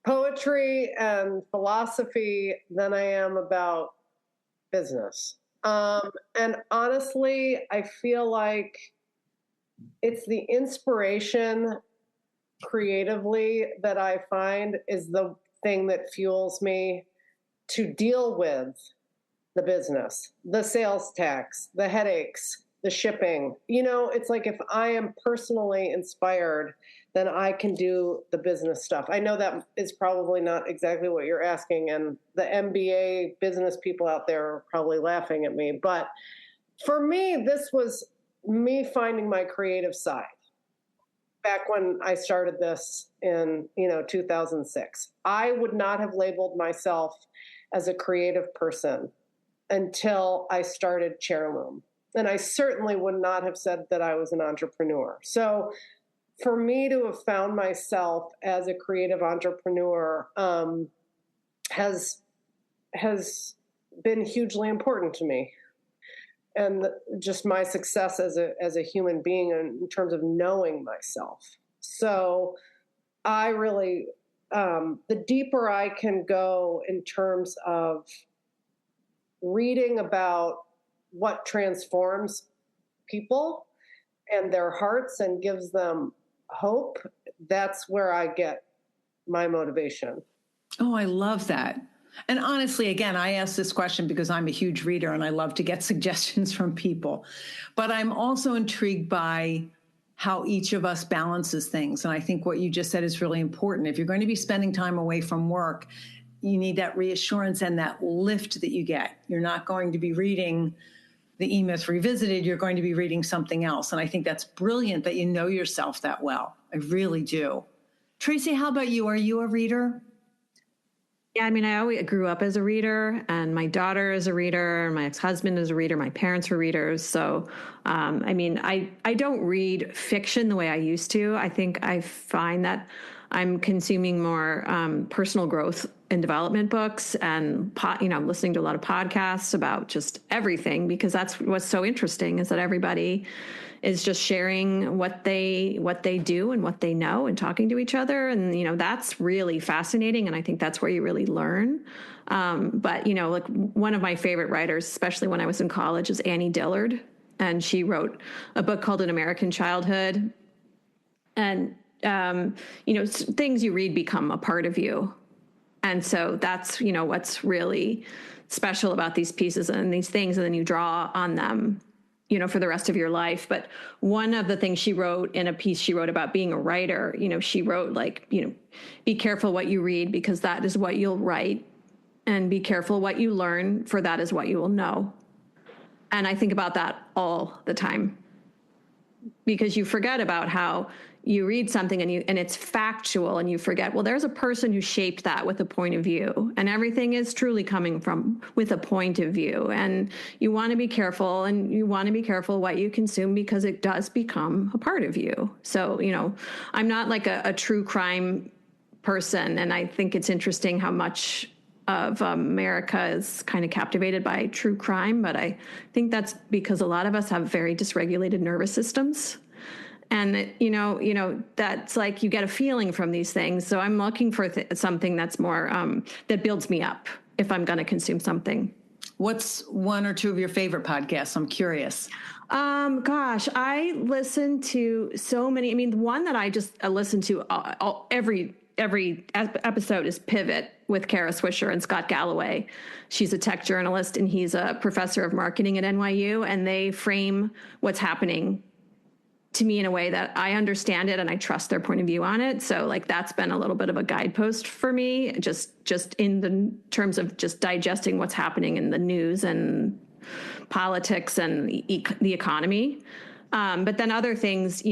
poetry and philosophy than I am about business. And honestly, I feel like it's the inspiration creatively that I find is the thing that fuels me to deal with the business, the sales tax, the headaches, the shipping. It's like if I am personally inspired then I can do the business stuff. I know that is probably not exactly what you're asking, and the MBA business people out there are probably laughing at me. But for me, this was me finding my creative side. Back when I started this in 2006, I would not have labeled myself as a creative person until I started Chairloom. And I certainly would not have said that I was an entrepreneur. So for me to have found myself as a creative entrepreneur has been hugely important to me, and just my success as a human being in terms of knowing myself. So I really, the deeper I can go in terms of reading about what transforms people and their hearts and gives them hope, that's where I get my motivation. Oh, I love that. And honestly, again, I ask this question because I'm a huge reader and I love to get suggestions from people. But I'm also intrigued by how each of us balances things. And I think what you just said is really important. If you're going to be spending time away from work, you need that reassurance and that lift that you get. You're not going to be reading the E-Myth Revisited, you're going to be reading something else. And I think that's brilliant that you know yourself that well. I really do. Tracy, how about you? Are you a reader? Yeah, I mean, I always grew up as a reader, and my daughter is a reader, my ex-husband is a reader, my parents were readers. So, I mean, I don't read fiction the way I used to. I think I find that I'm consuming more personal growth and development books, and I'm listening to a lot of podcasts about just everything, because that's what's so interesting, is that everybody is just sharing what they do and what they know and talking to each other. And, that's really fascinating. And I think that's where you really learn. But, like one of my favorite writers, especially when I was in college, is Annie Dillard. And she wrote a book called An American Childhood. And, things you read become a part of you. And so that's, what's really special about these pieces and these things. And then you draw on them, for the rest of your life. But one of the things she wrote in a piece she wrote about being a writer, she wrote be careful what you read, because that is what you'll write, and be careful what you learn, for that is what you will know. And I think about that all the time, because you forget about how you read something and it's factual, and you forget, well, there's a person who shaped that with a point of view, and everything is truly coming from with a point of view. And you want to be careful, and you want to be careful what you consume, because it does become a part of you. So, I'm not like a true crime person. And I think it's interesting how much of America is kind of captivated by true crime. But I think that's because a lot of us have very dysregulated nervous systems. And, that's like you get a feeling from these things. So I'm looking for something that's more, that builds me up if I'm going to consume something. What's one or two of your favorite podcasts? I'm curious. Gosh, I listen to so many. I mean, the one that I just listen to every episode is Pivot with Kara Swisher and Scott Galloway. She's a tech journalist and he's a professor of marketing at NYU, and they frame what's happening to me in a way that I understand it and I trust their point of view on it. So that's been a little bit of a guidepost for me, just in the terms of just digesting what's happening in the news and politics and the economy. But then other things,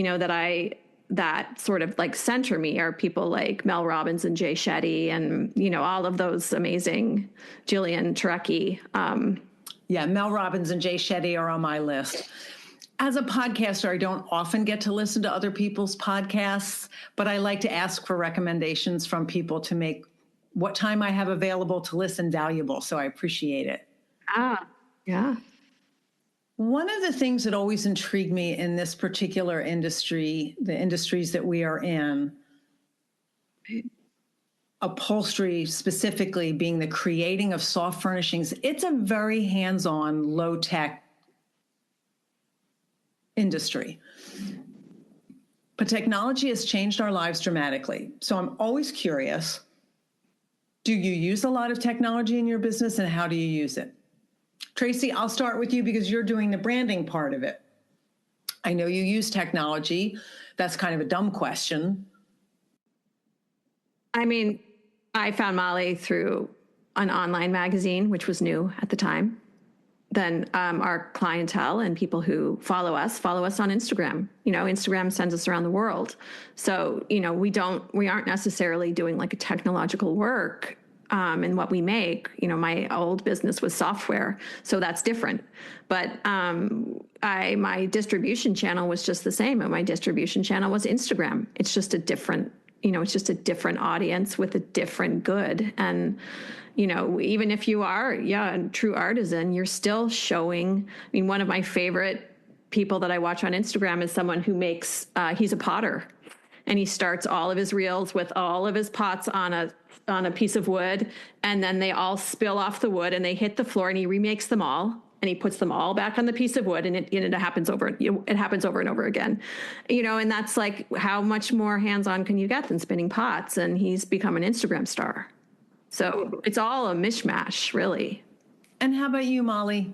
that sort of center me are people like Mel Robbins and Jay Shetty and, all of those amazing Jillian Turecki. Yeah, Mel Robbins and Jay Shetty are on my list. As a podcaster, I don't often get to listen to other people's podcasts, but I like to ask for recommendations from people to make what time I have available to listen valuable. So I appreciate it. Yeah. One of the things that always intrigued me in this particular industry, the industries that we are in, upholstery specifically being the creating of soft furnishings, it's a very hands-on, low-tech industry. But technology has changed our lives dramatically. So I'm always curious, do you use a lot of technology in your business, and how do you use it? Tracy, I'll start with you because you're doing the branding part of it. I know you use technology. That's kind of a dumb question, I mean, I found Molly through an online magazine, which was new at the time. Then our clientele and people who follow us on Instagram. Instagram sends us around the world. So, we aren't necessarily doing like a technological work in what we make. My old business was software, so that's different. But my distribution channel was just the same. My distribution channel was Instagram. It's just a different audience with a different good. And, even if you are, a true artisan, you're still showing. One of my favorite people that I watch on Instagram is someone who makes, he's a potter, and he starts all of his reels with all of his pots on a piece of wood, and then they all spill off the wood and they hit the floor, and he remakes them all. And he puts them all back on the piece of wood, and it happens over and over again, and that's like, how much more hands-on can you get than spinning pots? And he's become an Instagram star. So it's all a mishmash, really. And how about you, Molly?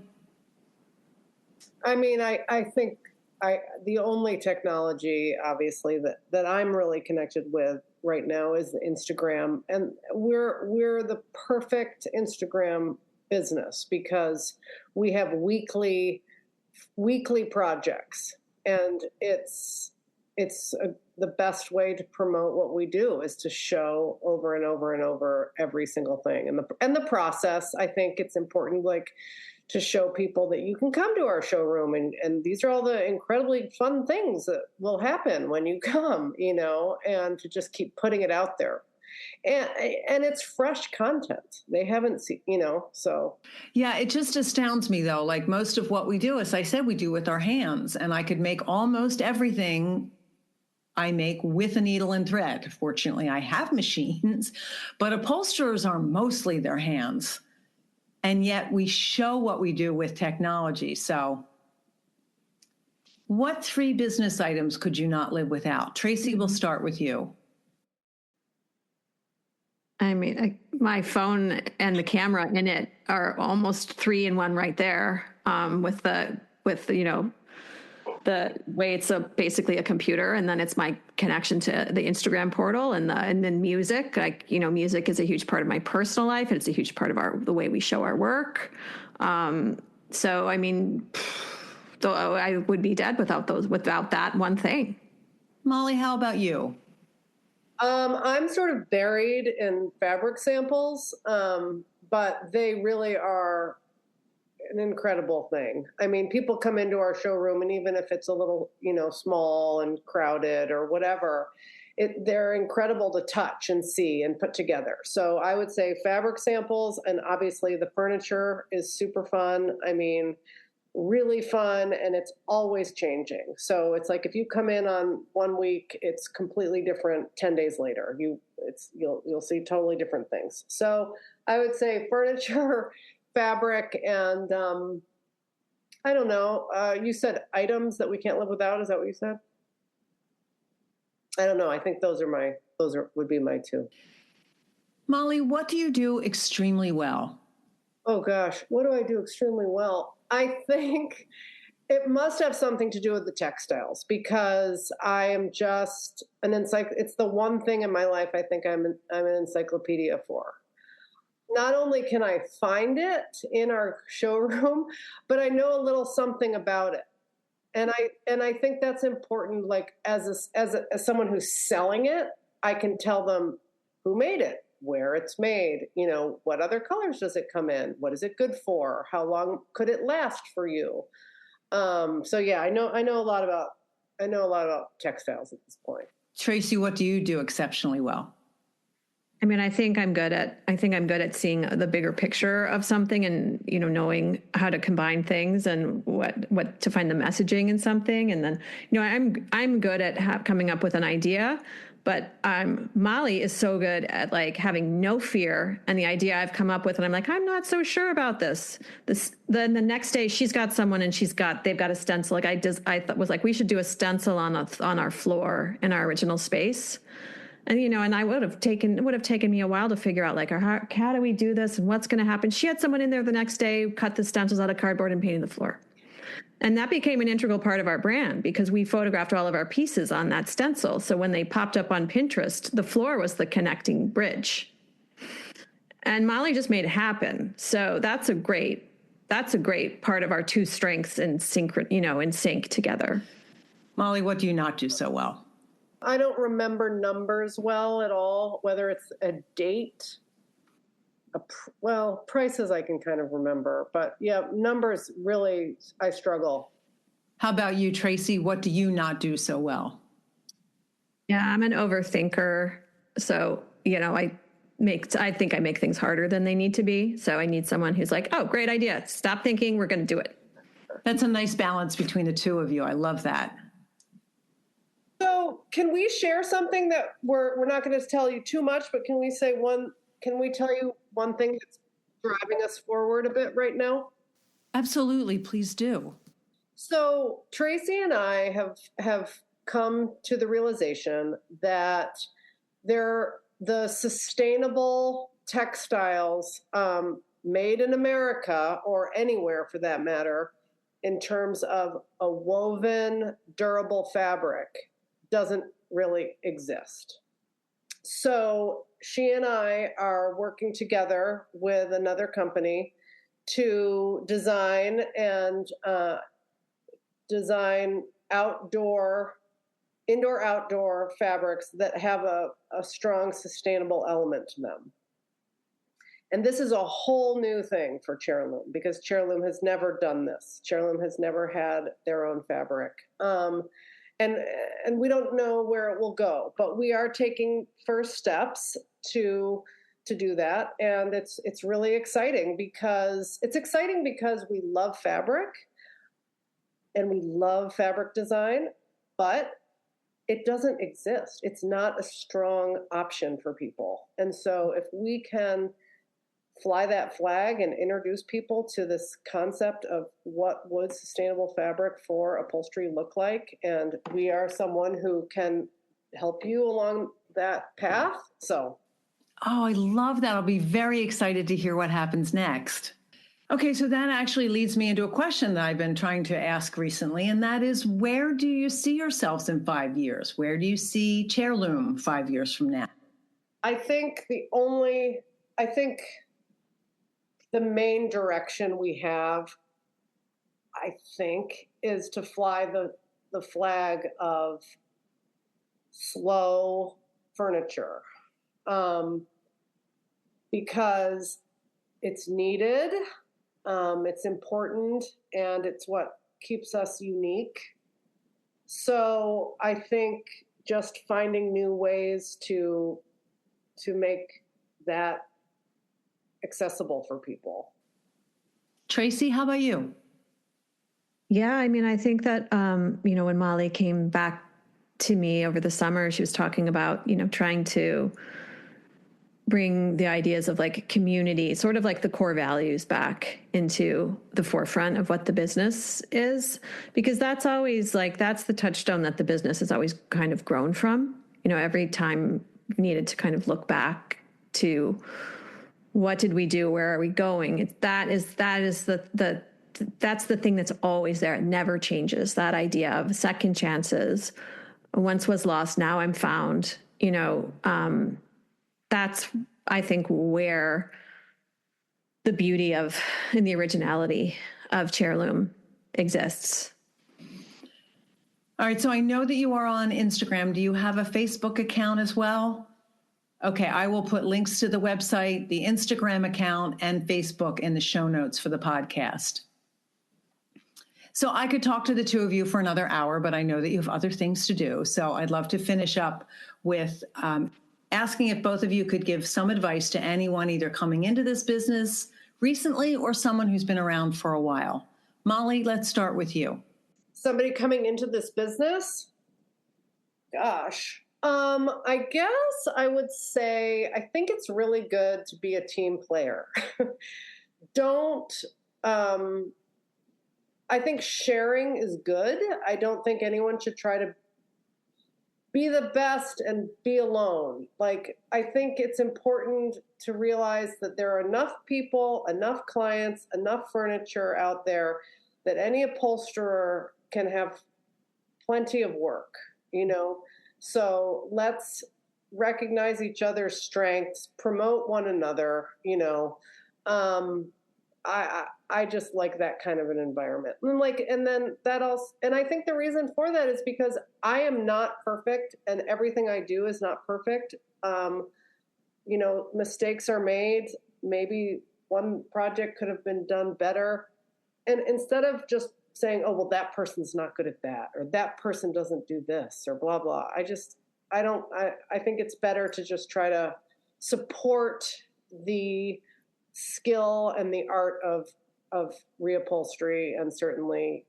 I think the only technology, obviously, that I'm really connected with right now is Instagram, and we're the perfect Instagram business because we have weekly projects, and it's the best way to promote what we do is to show over and over and over every single thing, and the process. I think it's important, like, to show people that you can come to our showroom, and these are all the incredibly fun things that will happen when you come, and to just keep putting it out there. And it's fresh content. They haven't seen, so. Yeah, it just astounds me, though. Like, most of what we do, as I said, we do with our hands. And I could make almost everything I make with a needle and thread. Fortunately, I have machines, but upholsterers are mostly their hands. And yet we show what we do with technology. So what 3 business items could you not live without? Tracy, we'll start with you. My phone and the camera in it are almost 3 in 1 right there. With the way it's basically a computer, and then it's my connection to the Instagram portal, and then music. Music is a huge part of my personal life, and it's a huge part of the way we show our work. So I would be dead without that one thing. Molly, how about you? I'm sort of buried in fabric samples, but they really are an incredible thing. People come into our showroom, and even if it's a little, small and crowded or whatever, they're incredible to touch and see and put together. So I would say fabric samples, and obviously the furniture is super fun. Really fun, and it's always changing. So it's like, if you come in on one week, it's completely different 10 days later. You'll see totally different things. So I would say furniture, fabric, and I don't know. You said items that we can't live without. Is that what you said? I don't know. I think would be my 2. Molly, what do you do extremely well? Oh gosh, what do I do extremely well? I think it must have something to do with the textiles, because I am just it's the one thing in my life I think I'm an encyclopedia for. Not only can I find it in our showroom, but I know a little something about it. And I think that's important. Like, as someone who's selling it, I can tell them who made it, where it's made, what other colors does it come in? What is it good for? How long could it last for you? So yeah, I know a lot about textiles at this point. Tracy, what do you do exceptionally well? I think I'm good at seeing the bigger picture of something, and, knowing how to combine things and what to find the messaging in something. And then, I'm good at coming up with an idea. But Molly is so good at, like, having no fear, and the idea I've come up with, and I'm like, I'm not so sure about this. Then the next day she's got someone, and they've got a stencil. Like, I was like, we should do a stencil on our floor in our original space. And, and it would have taken me a while to figure out, like, how do we do this and what's going to happen? She had someone in there the next day, cut the stencils out of cardboard and painted the floor. And that became an integral part of our brand because we photographed all of our pieces on that stencil. So when they popped up on Pinterest, the floor was the connecting bridge. And Molly just made it happen. So that's a great part of our two strengths in sync together. Molly, what do you not do so well? I don't remember numbers well at all, whether it's a date. Prices I can kind of remember, but yeah, numbers really, I struggle. How about you, Tracy? What do you not do so well? Yeah, I'm an overthinker. So, I think I make things harder than they need to be. So I need someone who's like, oh, great idea. Stop thinking. We're going to do it. That's a nice balance between the two of you. I love that. So can we share something that we're not going to tell you too much, but can we tell you one thing that's driving us forward a bit right now? Absolutely, please do. So Tracy and I have come to the realization that the sustainable textiles made in America, or anywhere for that matter, in terms of a woven, durable fabric, doesn't really exist. So she and I are working together with another company to design indoor-outdoor fabrics that have a strong sustainable element to them. And this is a whole new thing for Chairloom because Chairloom has never done this. Chairloom has never had their own fabric. And we don't know where it will go, but we are taking first steps to do that. And it's really exciting because we love fabric and we love fabric design, but it doesn't exist. It's not a strong option for people. And so if we can fly that flag and introduce people to this concept of what would sustainable fabric for upholstery look like, and we are someone who can help you along that path. So, I love that. I'll be very excited to hear what happens next. Okay, so that actually leads me into a question that I've been trying to ask recently, and that is, where do you see yourselves in 5 years? Where do you see Chairloom 5 years from now? I think the main direction we have, is to fly the flag of slow furniture, because it's needed, it's important, and it's what keeps us unique. So I think just finding new ways to make that accessible for people. Tracy, how about you? Yeah, I think that, when Molly came back to me over the summer, she was talking about, trying to bring the ideas of like community, sort of like the core values, back into the forefront of what the business is, because that's always that's the touchstone that the business has always kind of grown from. Every time needed to kind of look back to what did we do? Where are we going? That's the thing that's always there. It never changes. That idea of second chances. Once was lost, now I'm found. That's, I think, where the beauty of and the originality of Chairloom exists. All right, so I know that you are on Instagram. Do you have a Facebook account as well? Okay, I will put links to the website, the Instagram account, and Facebook in the show notes for the podcast. So I could talk to the two of you for another hour, but I know that you have other things to do. So I'd love to finish up with asking if both of you could give some advice to anyone either coming into this business recently or someone who's been around for a while. Molly, let's start with you. Somebody coming into this business? Gosh. I guess I would say I think it's really good to be a team player. I think sharing is good. I don't think anyone should try to be the best and be alone. I think it's important to realize that there are enough people, enough clients, enough furniture out there that any upholsterer can have plenty of work, so let's recognize each other's strengths, promote one another, I just like that kind of an environment. And I think the reason for that is because I am not perfect and everything I do is not perfect. Mistakes are made. Maybe one project could have been done better. And instead of just saying, oh, well, that person's not good at that, or that person doesn't do this, or blah, blah. I think it's better to just try to support the skill and the art of reupholstery and certainly,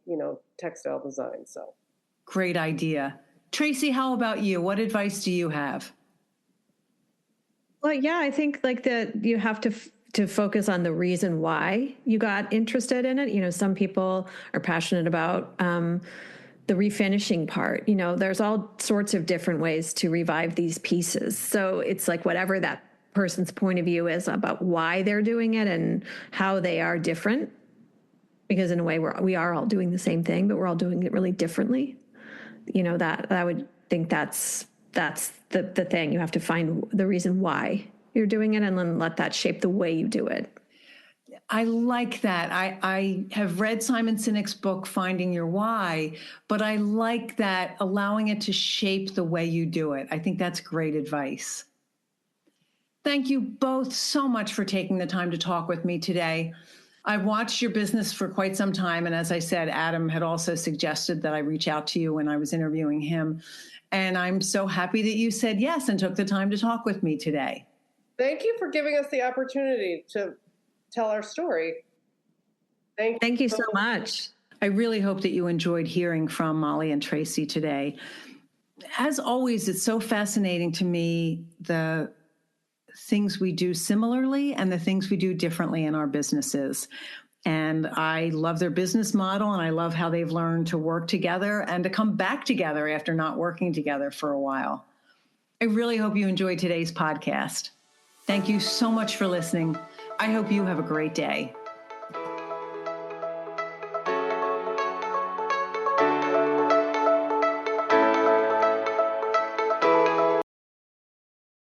textile design. So great idea. Tracy, how about you? What advice do you have? Well, yeah, I think you have to focus on the reason why you got interested in it. Some people are passionate about the refinishing part. There's all sorts of different ways to revive these pieces. So it's like whatever that person's point of view is about why they're doing it and how they are different. Because in a way, we are all doing the same thing, but we're all doing it really differently. That I would think that's the thing. You have to find the reason why you're doing it and then let that shape the way you do it. I like that. I have read Simon Sinek's book, Finding Your Why, but I like that, allowing it to shape the way you do it. I think that's great advice. Thank you both so much for taking the time to talk with me today. I've watched your business for quite some time. And as I said, Adam had also suggested that I reach out to you when I was interviewing him. And I'm so happy that you said yes and took the time to talk with me today. Thank you for giving us the opportunity to tell our story. Thank you so much. I really hope that you enjoyed hearing from Molly and Tracy today. As always, it's so fascinating to me, the things we do similarly and the things we do differently in our businesses. And I love their business model, and I love how they've learned to work together and to come back together after not working together for a while. I really hope you enjoyed today's podcast. Thank you so much for listening. I hope you have a great day.